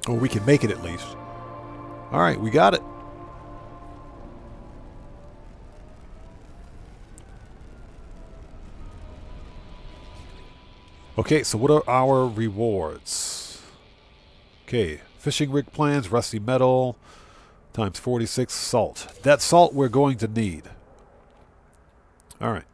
Or we can make it at least. Alright, we got it. Okay, so what are our rewards? Okay, fishing rig plans, rusty metal, times 46 salt. That salt we're going to need. Alright.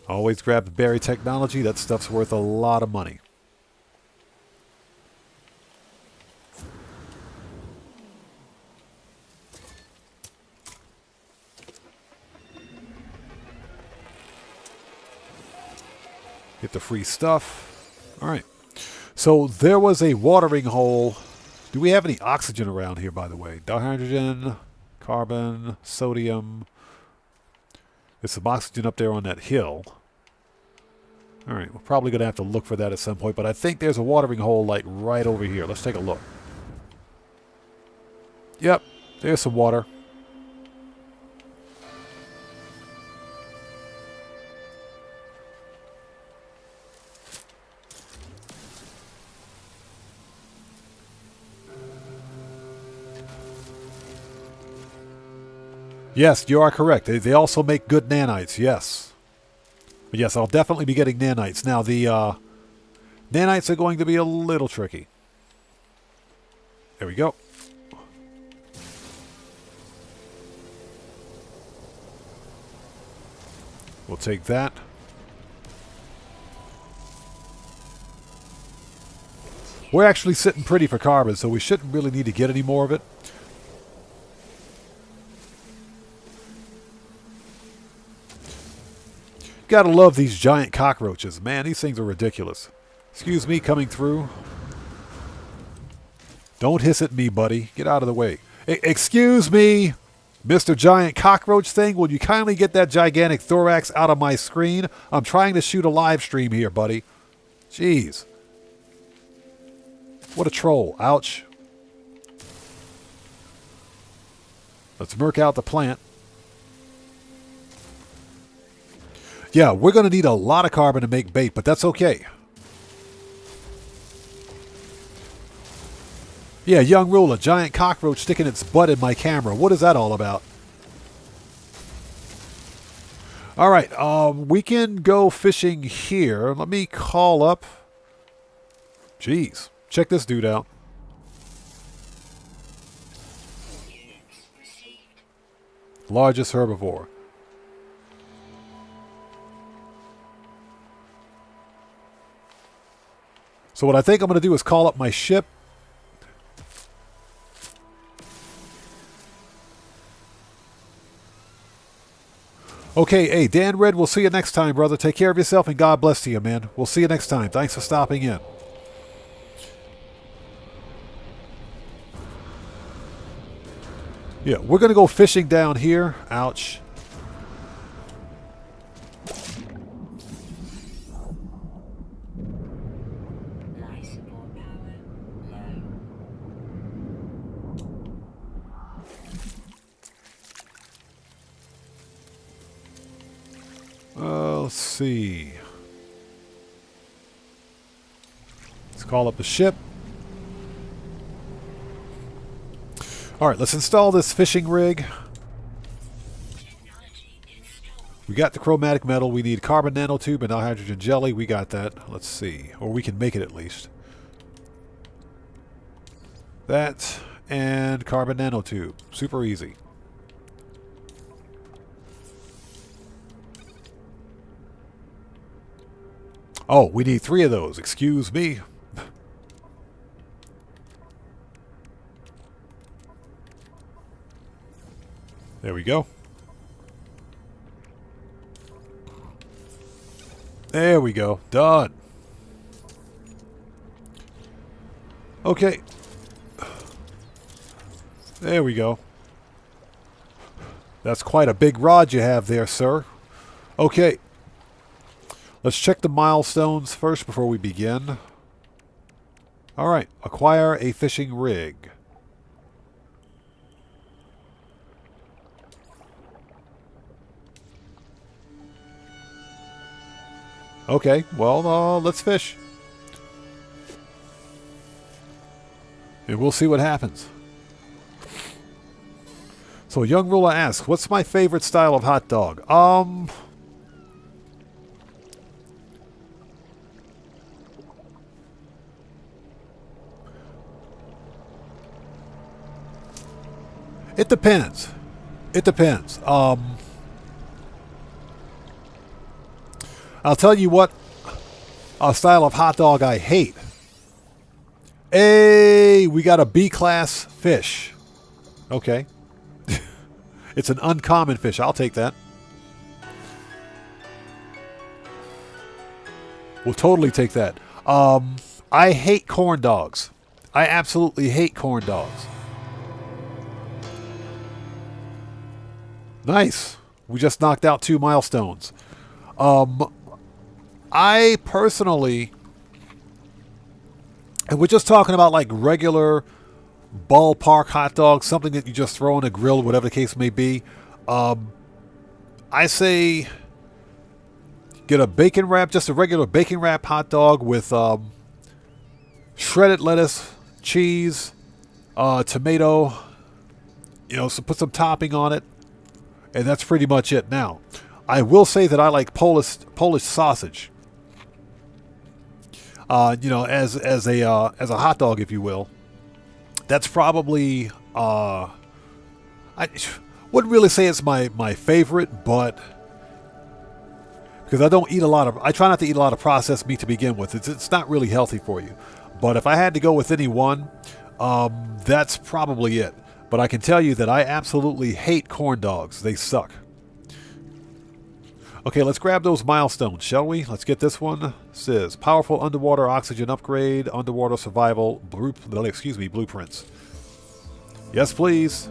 Always grab the berry technology. That stuff's worth a lot of money. Get the free stuff. Alright. So there was a watering hole. Do we have any oxygen around here, by the way? Dihydrogen, carbon, sodium. There's some oxygen up there on that hill. Alright, we're probably going to have to look for that at some point, but I think there's a watering hole, like, right over here. Let's take a look. Yep, there's some water. Yes, you are correct. They also make good nanites, yes. But yes, I'll definitely be getting nanites. Now, the nanites are going to be a little tricky. There we go. We'll take that. We're actually sitting pretty for carbon, so we shouldn't really need to get any more of it. Gotta love these giant cockroaches. Man, these things are ridiculous. Excuse me coming through. Don't hiss at me, buddy. Get out of the way. Excuse me, Mr. Giant Cockroach thing. Will you kindly get that gigantic thorax out of my screen? I'm trying to shoot a live stream here, buddy. Jeez. What a troll. Ouch. Let's murk out the plant. Yeah, we're going to need a lot of carbon to make bait, but that's okay. Yeah, young ruler, giant cockroach sticking its butt in my camera. What is that all about? All right, we can go fishing here. Let me call up. Jeez, check this dude out. Largest herbivore. So what I think I'm going to do is call up my ship. Okay, hey, Dan Red, we'll see you next time, brother. Take care of yourself and God bless to you, man. We'll see you next time. Thanks for stopping in. Yeah, we're going to go fishing down here. Ouch. Let's see. Let's call up the ship. Alright, let's install this fishing rig. We got the chromatic metal. We need carbon nanotube and hydrogen jelly. We got that. Let's see. Or we can make it at least. That and carbon nanotube. Super easy. Oh, we need 3 of those. Excuse me. There we go. There we go. Done. Okay. There we go. That's quite a big rod you have there, sir. Okay. Let's check the milestones first before we begin. Alright. Acquire a fishing rig. Okay, well, let's fish. And we'll see what happens. So, Young Ruler asks, what's my favorite style of hot dog? It depends. It depends. I'll tell you what style of hot dog I hate. Hey, we got a B-class fish. Okay. It's an uncommon fish. I'll take that. We'll totally take that. I hate corn dogs. I absolutely hate corn dogs. Nice. We just knocked out 2 milestones. I personally, and we're just talking about like regular ballpark hot dogs, something that you just throw on a grill, whatever the case may be. I say get a bacon wrap, just a regular bacon wrap hot dog with shredded lettuce, cheese, tomato, so put some topping on it, and that's pretty much it. Now, I will say that I like Polish sausage. As a hot dog, if you will. That's probably I wouldn't really say it's my favorite, but because I try not to eat a lot of processed meat to begin with. It's not really healthy for you. But if I had to go with any one, that's probably it. But I can tell you that I absolutely hate corn dogs. They suck. Okay, let's grab those milestones, shall we? Let's get this one. It says powerful underwater oxygen upgrade, underwater survival blueprints. Yes, please.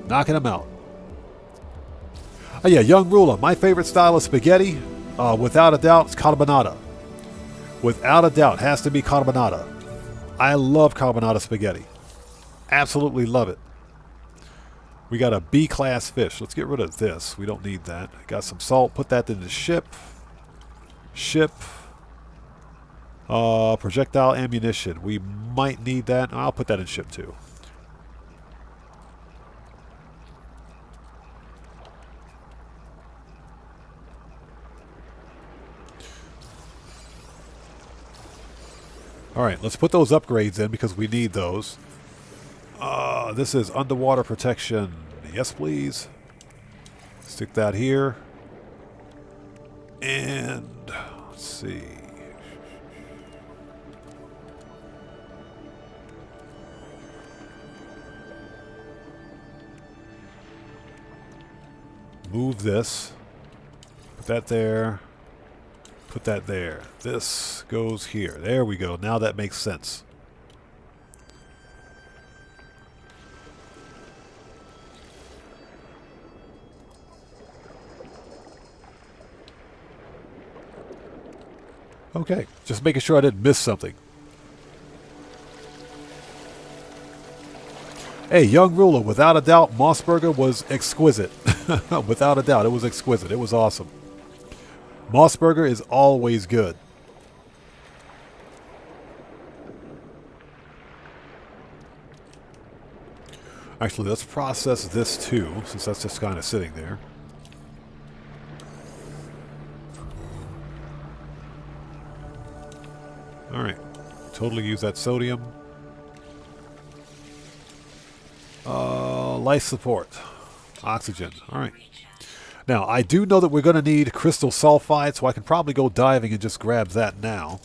Knocking them out. Oh yeah, Young Ruler. My favorite style of spaghetti, without a doubt, is carbonara. Without a doubt, has to be carbonara. I love carbonara spaghetti. Absolutely love it. We got a B-class fish. Let's get rid of this. We don't need that. Got some salt. Put that in the ship. Projectile ammunition. We might need that. I'll put that in ship too. Alright, let's put those upgrades in because we need those. This is underwater protection. Yes, please. Stick that here. And let's see. Move this. Put that there. Put that there. This goes here. There we go. Now that makes sense. Okay, just making sure I didn't miss something. Hey, Young Ruler, without a doubt, Mossburger was exquisite. Without a doubt, it was exquisite. It was awesome. Mossburger is always good. Actually, let's process this too, since that's just kind of sitting there. Alright. Totally use that sodium. Life support. Oxygen. Alright. Now, I do know that we're going to need crystal sulfide, so I can probably go diving and just grab that now.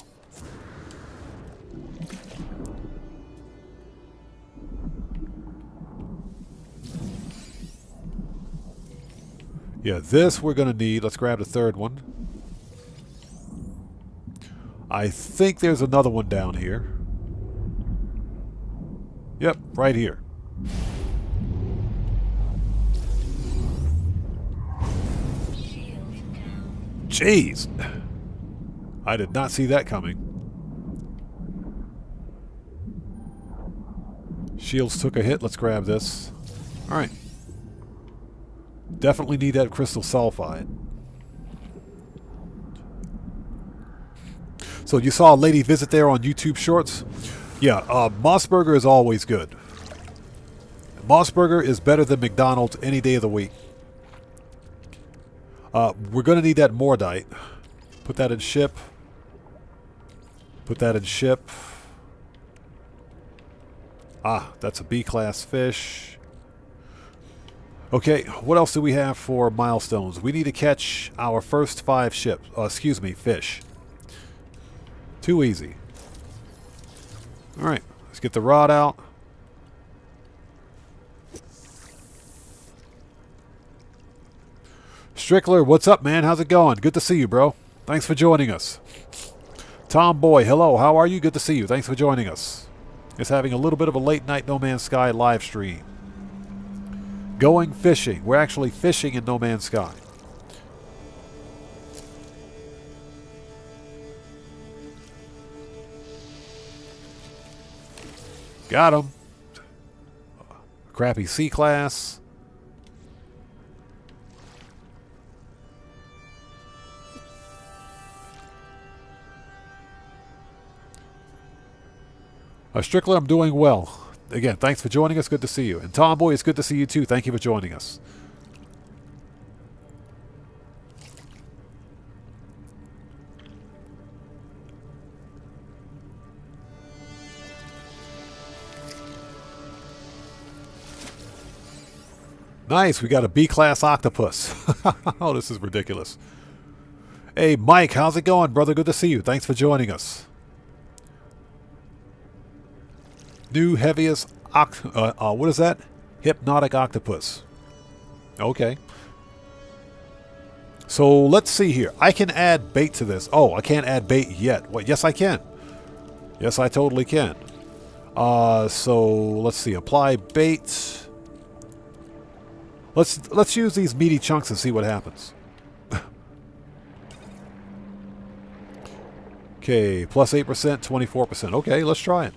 Yeah, this we're going to need. Let's grab the third one. I think there's another one down here. Yep, right here. Jeez! I did not see that coming. Shields took a hit. Let's grab this. Alright. Definitely need that crystal sulfide. So you saw a lady visit there on YouTube Shorts? Yeah, Mossburger is always good. Mossburger is better than McDonald's any day of the week. We're going to need that Mordite. Put that in ship. Put that in ship. Ah, that's a B-class fish. Okay, what else do we have for milestones? We need to catch our first 5 fish. Too easy. Alright, let's get the rod out. Strickler, what's up, man? How's it going? Good to see you, bro. Thanks for joining us. Tomboy, hello. How are you? Good to see you. Thanks for joining us. It's having a little bit of a late night No Man's Sky live stream. Going fishing. We're actually fishing in No Man's Sky. Got him. Crappy C-class. Strickler, I'm doing well. Again, thanks for joining us. Good to see you. And Tomboy, it's good to see you too. Thank you for joining us. Nice, we got a B-class octopus. Oh, this is ridiculous. Hey, Mike, how's it going, brother? Good to see you. Thanks for joining us. New heaviest what is that? Hypnotic octopus. Okay. So let's see here. I can add bait to this. Oh, I can't add bait yet. What? Yes, I can. Yes, I totally can. So let's see. Apply bait. Let's use these meaty chunks and see what happens. Okay, plus 8%, 24%. Okay, let's try it.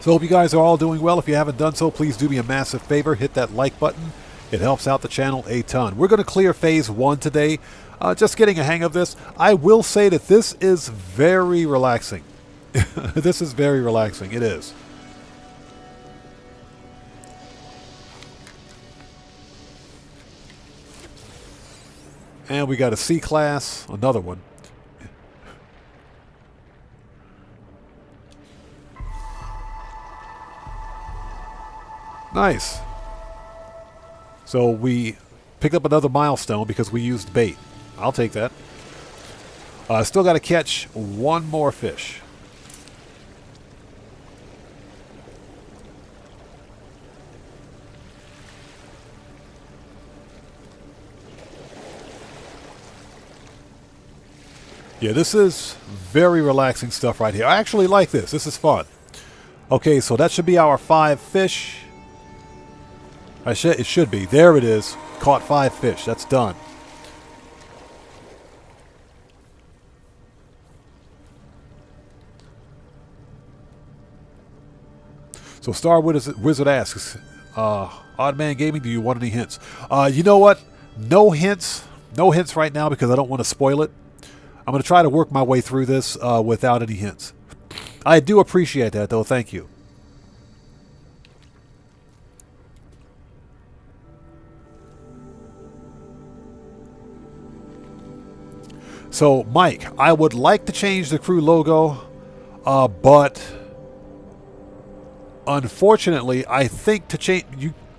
So hope you guys are all doing well. If you haven't done so, please do me a massive favor. Hit that like button. It helps out the channel a ton. We're going to clear phase 1 today. Just getting a hang of this. I will say that this is very relaxing. This is very relaxing. It is. And we got a C-class. Another one. Nice. So we picked up another milestone because we used bait. I'll take that. Still got to catch one more fish. Yeah, this is very relaxing stuff right here. I actually like this. This is fun. Okay, so that should be our 5 fish. It should be. There it is. Caught 5 fish. That's done. So Star Wizard asks, OddManGaming, do you want any hints? You know what? No hints. No hints right now because I don't want to spoil it. I'm going to try to work my way through this without any hints. I do appreciate that, though. Thank you. So, Mike, I would like to change the crew logo, but unfortunately, I think to change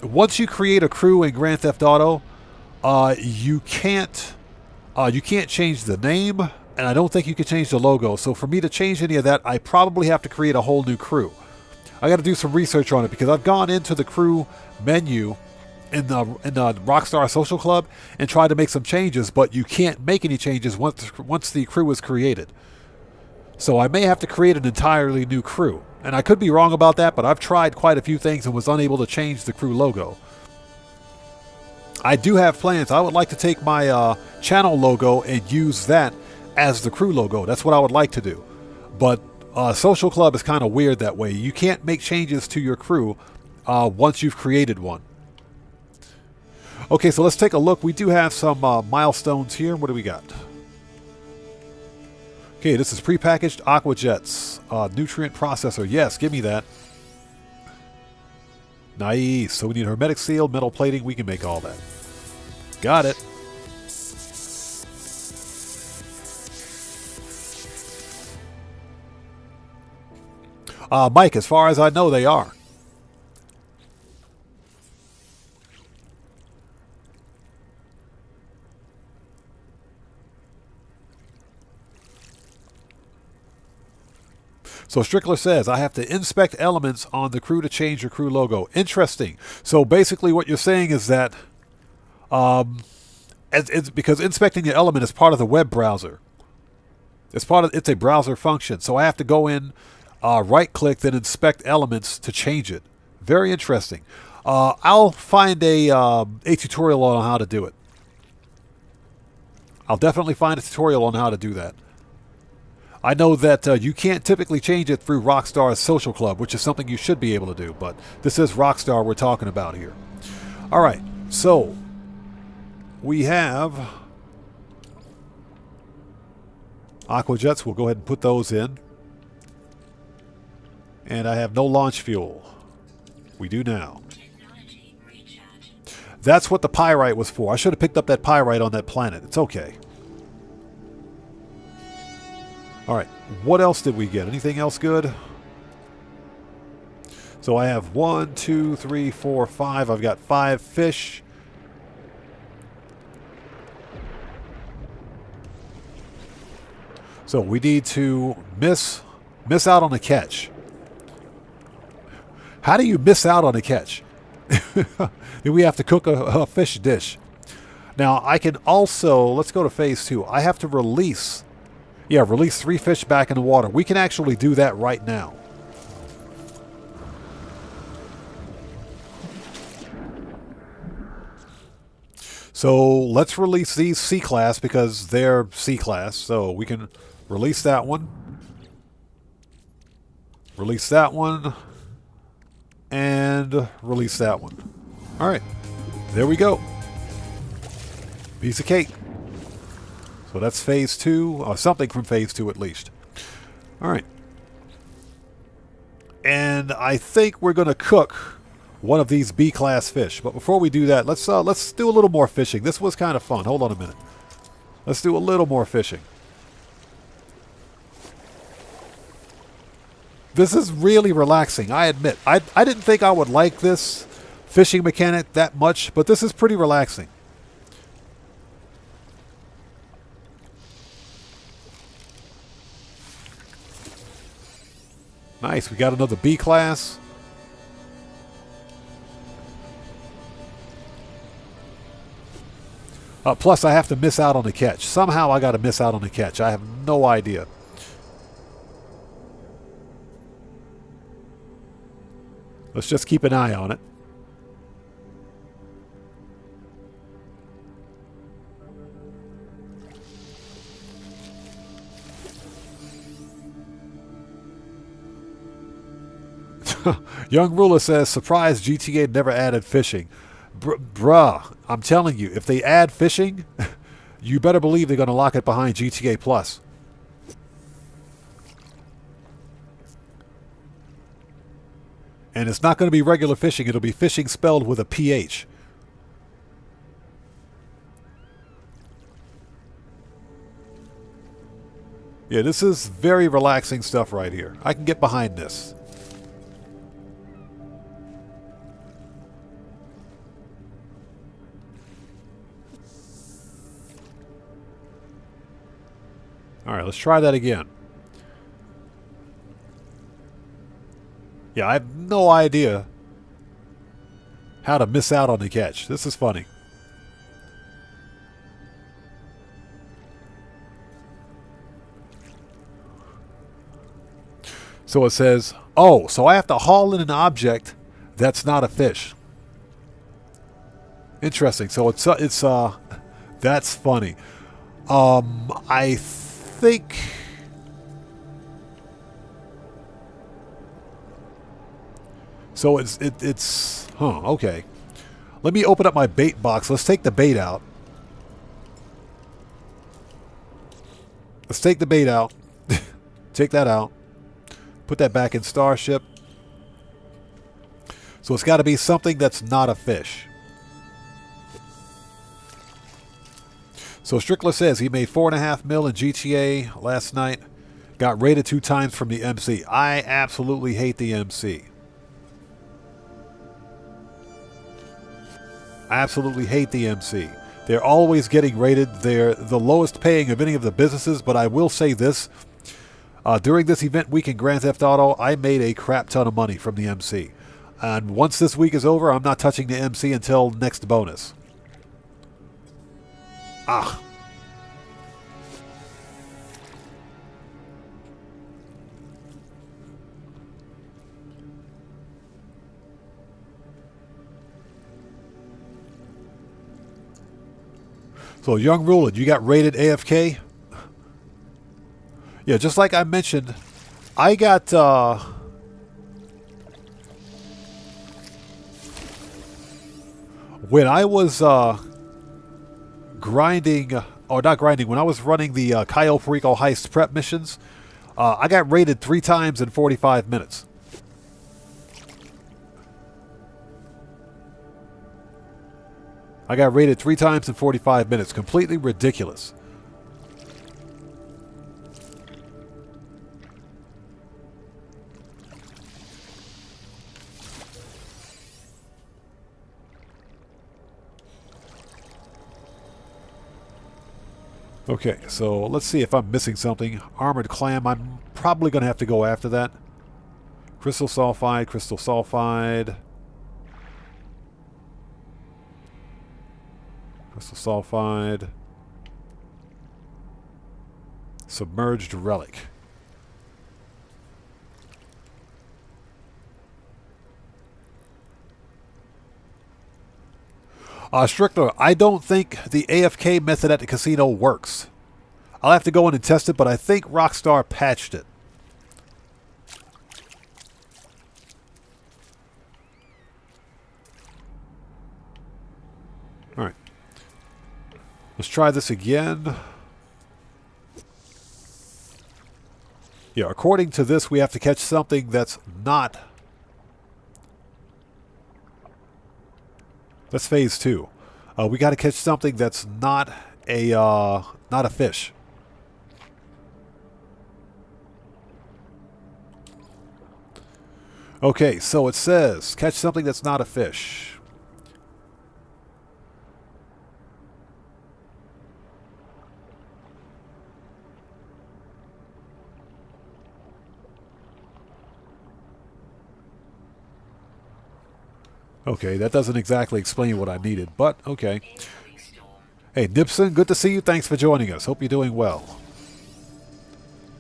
once you create a crew in Grand Theft Auto, you can't change the name, and I don't think you can change the logo. So for me to change any of that, I probably have to create a whole new crew. I got to do some research on it because I've gone into the crew menu in the Rockstar Social Club and tried to make some changes, but you can't make any changes once the crew is created. So I may have to create an entirely new crew. And I could be wrong about that, but I've tried quite a few things and was unable to change the crew logo. I do have plans. I would like to take my channel logo and use that as the crew logo. That's what I would like to do. But Social Club is kind of weird that way. You can't make changes to your crew once you've created one. Okay, so let's take a look. We do have some milestones here. What do we got? Okay, this is prepackaged Aqua Jets. Nutrient processor. Yes, give me that. Nice. So we need hermetic seal, metal plating. We can make all that. Got it. Mike, as far as I know, they are. So Strickler says, I have to inspect elements on the crew to change your crew logo. Interesting. So basically what you're saying is that it's because inspecting the element is part of the web browser. It's a browser function. So I have to go in, right-click, then inspect elements to change it. Very interesting. I'll find a tutorial on how to do it. I'll definitely find a tutorial on how to do that. I know that you can't typically change it through Rockstar's Social Club, which is something you should be able to do, but this is Rockstar we're talking about here. All right, so we have Aqua Jets. We'll go ahead and put those in. And I have no launch fuel. We do now. That's what the pyrite was for. I should have picked up that pyrite on that planet. It's okay. All right, what else did we get? Anything else good? So I have 1, 2, 3, 4, 5. I've got 5 fish. So we need to miss out on a catch. How do you miss out on a catch? We have to cook a fish dish. Now I can also, let's go to phase 2. I have to release 3 fish back in the water. We can actually do that right now. So let's release these C-class because they're C-class. So we can release that one. Release that one. And release that one. All right. There we go. Piece of cake. So that's phase 2, or something from phase 2 at least. All right. And I think we're going to cook one of these B-class fish. But before we do that, let's do a little more fishing. This was kind of fun. Hold on a minute. Let's do a little more fishing. This is really relaxing, I admit. I didn't think I would like this fishing mechanic that much, but this is pretty relaxing. Nice, we got another B class. Plus, I have to miss out on the catch. Somehow I got to miss out on the catch. I have no idea. Let's just keep an eye on it. Young Ruler says, surprised GTA never added fishing. Bruh, I'm telling you, if they add fishing, you better believe they're going to lock it behind GTA Plus. And it's not going to be regular fishing. It'll be fishing spelled with a PH. Yeah, this is very relaxing stuff right here. I can get behind this. Alright, let's try that again. Yeah, I have no idea how to miss out on the catch. This is funny. So it says, oh, so I have to haul in an object that's not a fish. Interesting. So it's that's funny. I think so it's okay. Let me open up my bait box. Let's take the bait out. Let's take the bait out. Take that out. Put that back in Starship. So it's got to be something that's not a fish. So Strickler says he made $4.5 million in GTA last night. Got rated 2 times from the MC. I absolutely hate the MC. I absolutely hate the MC. They're always getting rated. They're the lowest paying of any of the businesses, but I will say this. During this event week in Grand Theft Auto, I made a crap ton of money from the MC. And once this week is over, I'm not touching the MC until next bonus. Ah. So, Young Ruler, you got rated AFK? Yeah, just like I mentioned, I got when I was grinding, or not grinding, when I was running the Cayo Perico heist prep missions, I got rated 3 times in 45 minutes. I got rated 3 times in 45 minutes. Completely ridiculous. Okay, so let's see if I'm missing something. Armored clam, I'm probably going to have to go after that. Crystal sulfide, crystal sulfide. Crystal sulfide. Submerged relic. Strickler, I don't think the AFK method at the casino works. I'll have to go in and test it, but I think Rockstar patched it. Alright. Let's try this again. Yeah, according to this, we have to catch something that's not... That's phase 2. We got to catch something that's not a fish. Okay, so it says catch something that's not a fish. Okay, that doesn't exactly explain what I needed, but okay. Hey, Nipson, good to see you. Thanks for joining us. Hope you're doing well.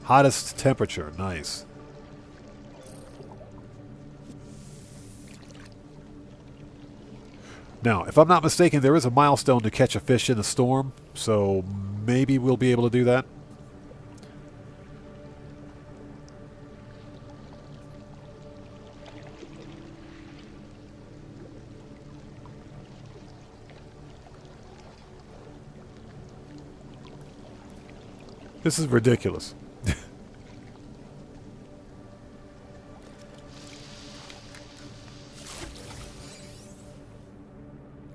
Hottest temperature. Nice. Now, if I'm not mistaken, there is a milestone to catch a fish in a storm, so maybe we'll be able to do that. This is ridiculous.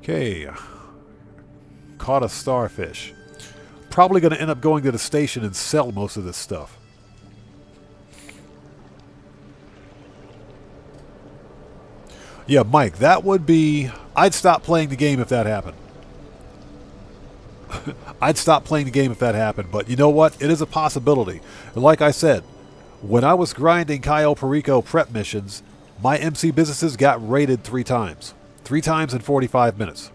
Okay. Caught a starfish. Probably going to end up going to the station and sell most of this stuff. Yeah, Mike, that would be... I'd stop playing the game if that happened. I'd stop playing the game if that happened. But you know what? It is a possibility. And like I said, when I was grinding Cayo Perico prep missions, my MC businesses got raided 3 times. 3 times in 45 minutes.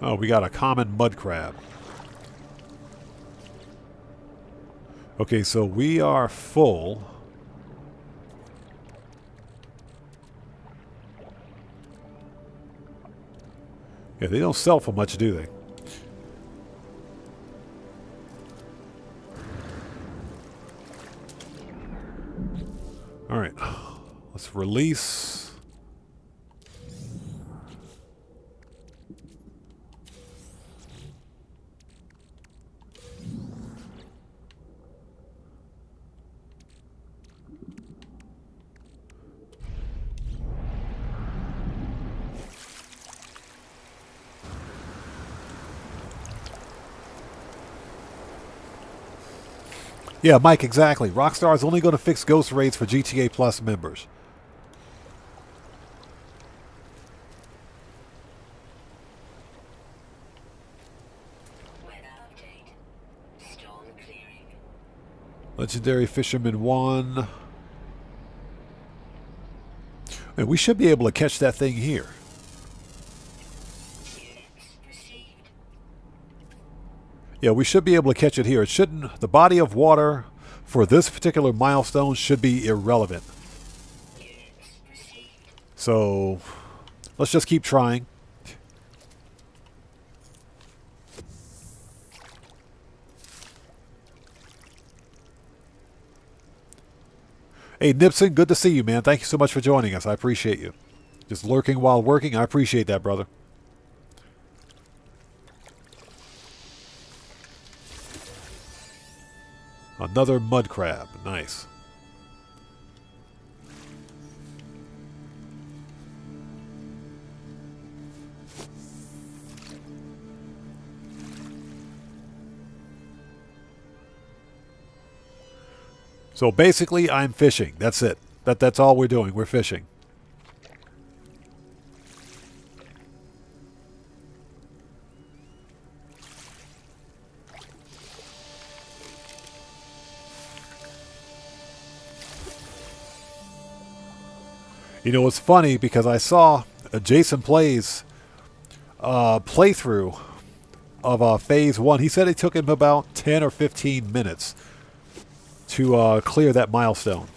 Oh, we got a common mud crab. Okay, so we are full. Yeah, they don't sell for much, do they? All right, let's release. Yeah, Mike, exactly. Rockstar is only going to fix ghost raids for GTA Plus members. Weather update. Storm clearing. Legendary Fisherman 1. And we should be able to catch that thing here. Units received. Yeah, we should be able to catch it here. It shouldn't... The body of water for this particular milestone should be irrelevant. Units received. So, let's just keep trying. Hey, Nipson, good to see you, man. Thank you so much for joining us. I appreciate you. Just lurking while working. I appreciate that, brother. Another mud crab. Nice. So basically, I'm fishing. That's it. That's all we're doing. We're fishing. You know, it's funny because I saw a Jason Plays playthrough of Phase 1. He said it took him about 10 or 15 minutes to clear that milestone.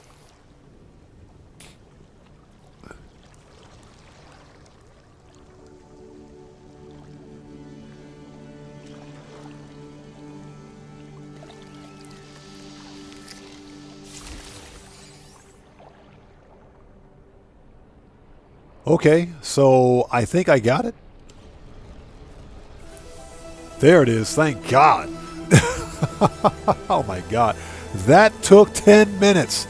Okay, so I think I got it. There it is, thank God. Oh my God. That took 10 minutes.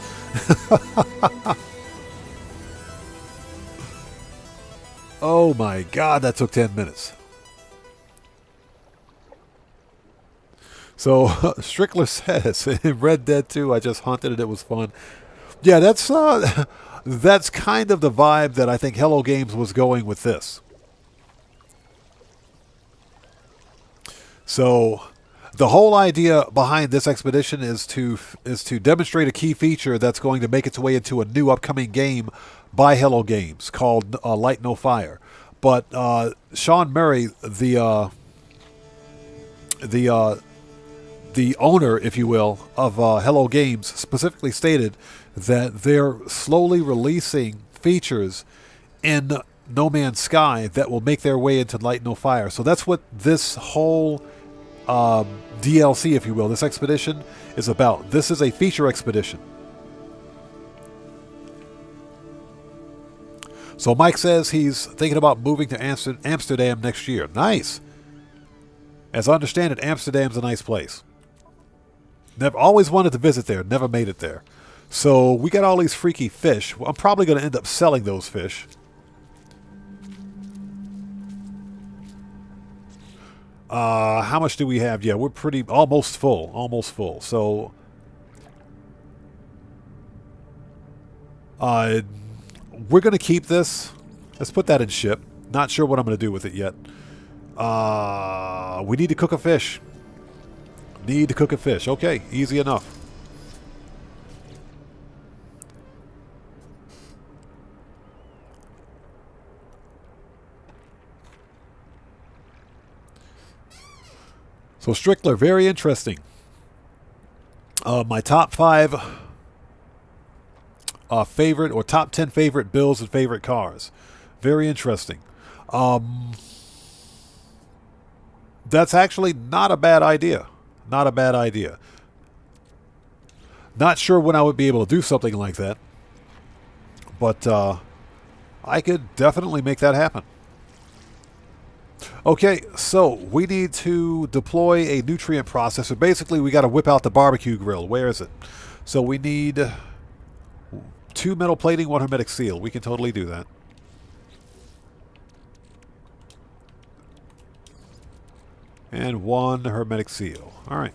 Oh my God, that took 10 minutes. So, Strickler says, in Red Dead 2, I just hunted and it was fun. Yeah, that's kind of the vibe that I think Hello Games was going with this. So, the whole idea behind this expedition is to demonstrate a key feature that's going to make its way into a new upcoming game by Hello Games called Light No Fire. But Sean Murray, the owner, if you will, of Hello Games, specifically stated that they're slowly releasing features in No Man's Sky that will make their way into Light No Fire. So that's what this whole DLC, if you will, this expedition is about. This is a feature expedition. So Mike says he's thinking about moving to Amsterdam next year. Nice. As I understand it, Amsterdam's a nice place. Never always wanted to visit there, never made it there. So we got all these freaky fish. Well, I'm probably going to end up selling those fish. How much do we have? Yeah, we're pretty almost full. Almost full. So we're going to keep this. Let's put that in ship. Not sure what I'm going to do with it yet. We need to cook a fish. Need to cook a fish. Okay, easy enough. So Strickler, very interesting. My top 5 favorite or top 10 favorite builds and favorite cars. Very interesting. That's actually not a bad idea. Not a bad idea. Not sure when I would be able to do something like that. But I could definitely make that happen. Okay, so we need to deploy a nutrient processor. Basically, we got to whip out the barbecue grill. Where is it? So we need 2 metal plating, 1 hermetic seal. We can totally do that. And 1 hermetic seal. All right.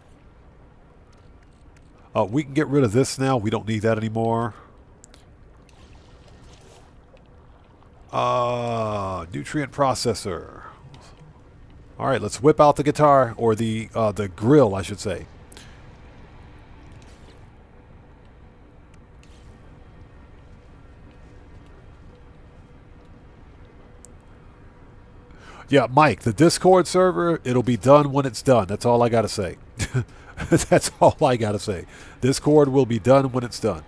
We can get rid of this now. We don't need that anymore. Nutrient processor. All right, let's whip out the guitar, or the grill, I should say. Yeah, Mike, the Discord server, it'll be done when it's done. That's all I got to say. That's all I got to say. Discord will be done when it's done.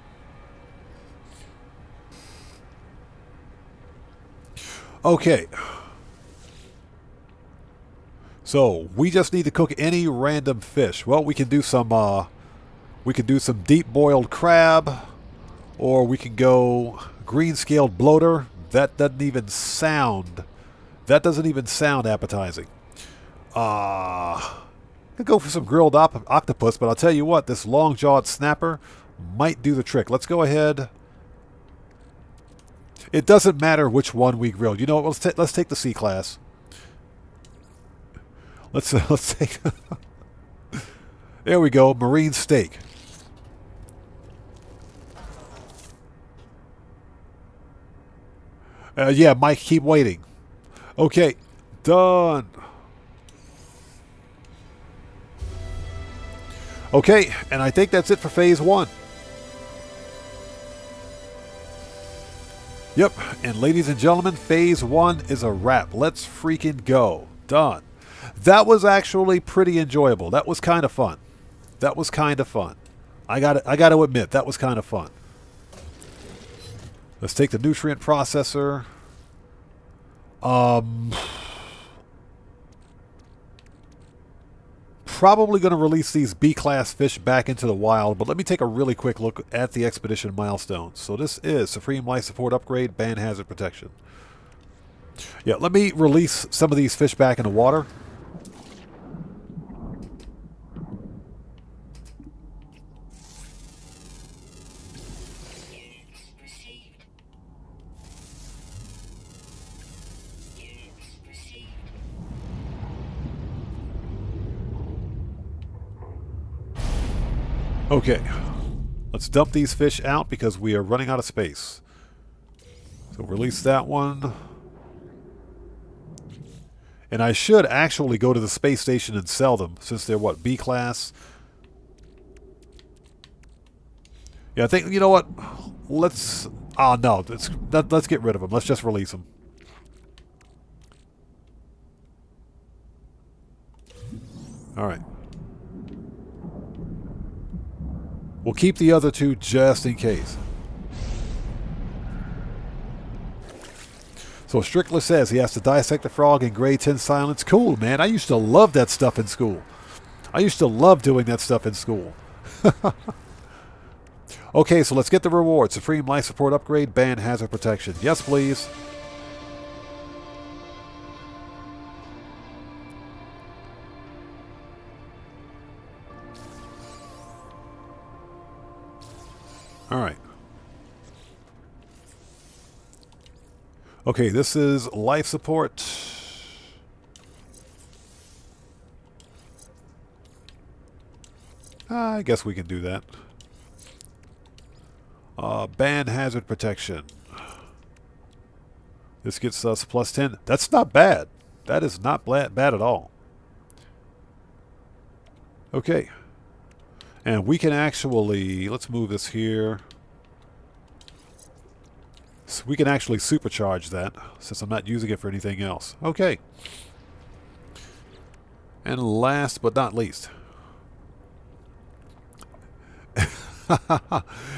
Okay. So, we just need to cook any random fish. Well, we can do some deep boiled crab, or we can go green scaled bloater. That doesn't even sound appetizing. Could go for some grilled octopus, but I'll tell you what, this long-jawed snapper might do the trick. Let's go ahead. It doesn't matter which one we grill. You know what? Let's take the C class. Let's take. There we go, marine steak. Yeah, Mike, keep waiting. Okay, done. Okay, and I think that's it for phase 1. Yep, and ladies and gentlemen, phase 1 is a wrap. Let's freaking go. Done. That was actually pretty enjoyable. That was kind of fun. That was kind of fun. I got to admit, that was kind of fun. Let's take the nutrient processor. Probably going to release these B-class fish back into the wild, but let me take a really quick look at the expedition milestones. So this is Supreme Life Support Upgrade, Ban Hazard Protection. Yeah, let me release some of these fish back in the water. Okay, let's dump these fish out because we are running out of space. So release that one. And I should actually go to the space station and sell them, since they're, what, B-class? Yeah, I think, you know what? Let's... Ah, no, let's get rid of them. Let's just release them. Alright. We'll keep the other 2 just in case. So Strickler says he has to dissect the frog in grade 10 silence. Cool, man. I used to love that stuff in school. I used to love doing that stuff in school. Okay, so let's get the reward. Supreme Life Support Upgrade, Ban Hazard Protection. Yes, please. Alright. Okay, this is life support. I guess we can do that. Ban hazard protection. This gets us plus 10. That's not bad. That is not bad at all. Okay. And we can actually, let's move this here. So we can actually supercharge that since I'm not using it for anything else. Okay. And last but not least.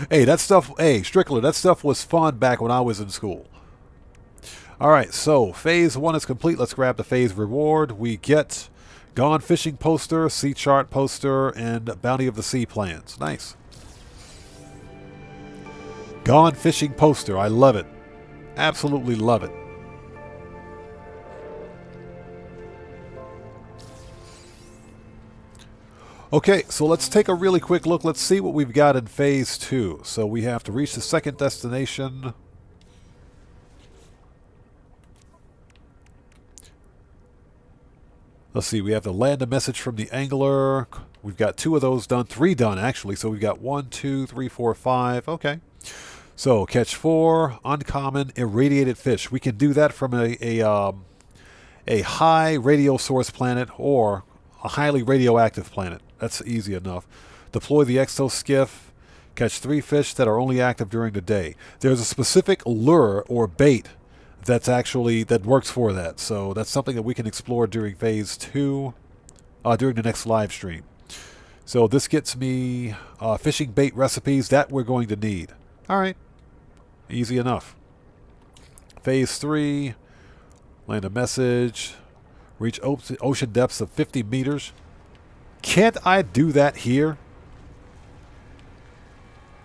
Hey, that stuff, hey, Strickler, that stuff was fun back when I was in school. Alright, so phase 1 is complete. Let's grab the phase reward. We get Gone Fishing poster, Sea Chart poster, and Bounty of the Sea plans. Nice. Gone Fishing poster. I love it. Absolutely love it. Okay, so let's take a really quick look. Let's see what we've got in phase 2. So we have to reach the second destination. Let's see, we have to land a message from the angler. We've got 2 of those done, 3 done actually. So we've got 1, 2, 3, 4, 5. Okay. So catch 4 uncommon irradiated fish. We can do that from a high radio source planet or a highly radioactive planet. That's easy enough. Deploy the exoskiff. Catch 3 fish that are only active during the day. There's a specific lure or bait that works for that. So that's something that we can explore during phase 2, during the next live stream. So this gets me fishing bait recipes that we're going to need. All right, easy enough. Phase 3, land a message. Reach ocean depths of 50 meters. Can't I do that here?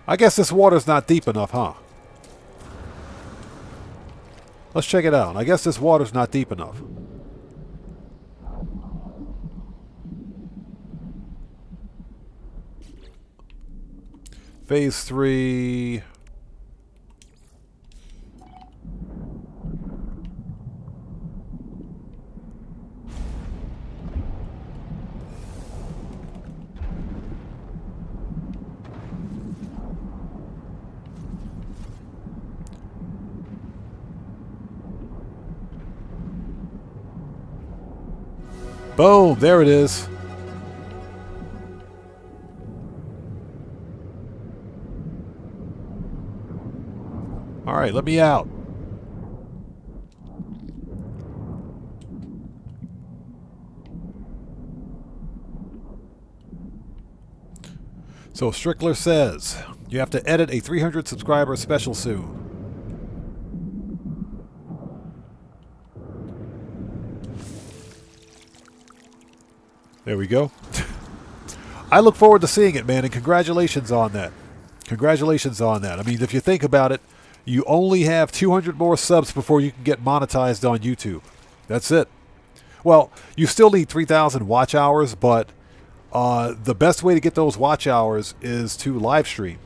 I guess this water's not deep enough, huh? Let's check it out. I guess this water's not deep enough. Phase 3... Boom, there it is. All right, let me out. So Strickler says, you have to edit a 300 subscriber special soon. There we go. I look forward to seeing it, man, and congratulations on that. Congratulations on that. I mean, if you think about it, you only have 200 more subs before you can get monetized on YouTube. That's it. Well, you still need 3,000 watch hours, but the best way to get those watch hours is to live stream.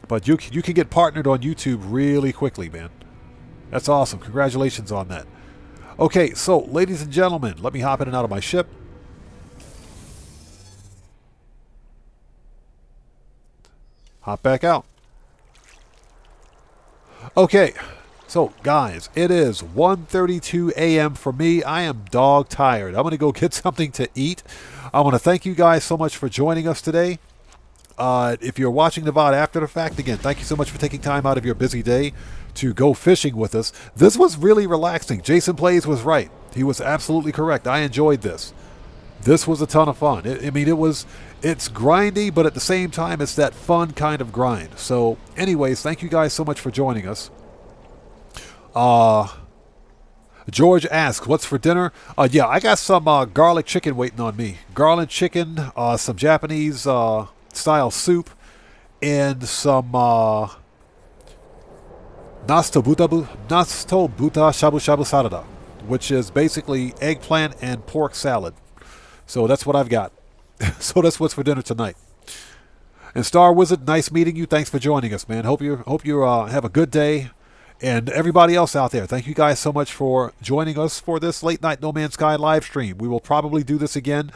But you can get partnered on YouTube really quickly, man. That's awesome. Congratulations on that. Okay, so, ladies and gentlemen, let me hop in and out of my ship. Hop back out. Okay, so guys, it is 1:32 a.m. for me. I am dog tired. I'm going to go get something to eat. I want to thank you guys so much for joining us today. If you're watching the VOD after the fact, again, thank you so much for taking time out of your busy day to go fishing with us. This was really relaxing. Jason Plays was right. He was absolutely correct. I enjoyed this. This was a ton of fun. It's grindy, but at the same time, it's that fun kind of grind. So, anyways, thank you guys so much for joining us. George asks, what's for dinner? Yeah, I got some garlic chicken waiting on me. Garlic chicken, some Japanese style soup, and some nasto buta shabu shabu sarada, which is basically eggplant and pork salad. So that's what I've got. So that's what's for dinner tonight. And Star Wizard, nice meeting you. Thanks for joining us, man. Hope you have a good day. And everybody else out there, thank you guys so much for joining us for this Late Night No Man's Sky live stream. We will probably do this again,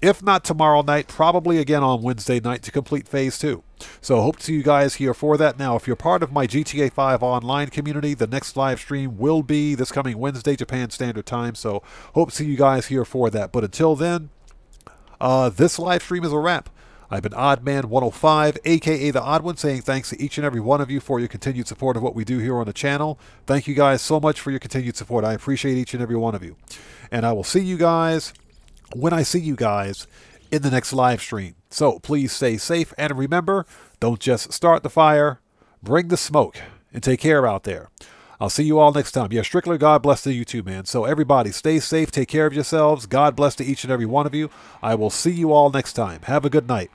if not tomorrow night, probably again on Wednesday night to complete Phase 2. So hope to see you guys here for that. Now, if you're part of my GTA 5 online community, the next live stream will be this coming Wednesday, Japan Standard Time. So hope to see you guys here for that. But until then, this live stream is a wrap. I've been OddMan105, aka The Odd One, saying thanks to each and every one of you for your continued support of what we do here on the channel. Thank you guys so much for your continued support. I appreciate each and every one of you. And I will see you guys when I see you guys in the next live stream. So please stay safe, and remember, don't just start the fire, bring the smoke, and take care out there. I'll see you all next time. Yeah, Strickler, God bless to you too, man. So everybody, stay safe, take care of yourselves. God bless to each and every one of you. I will see you all next time. Have a good night.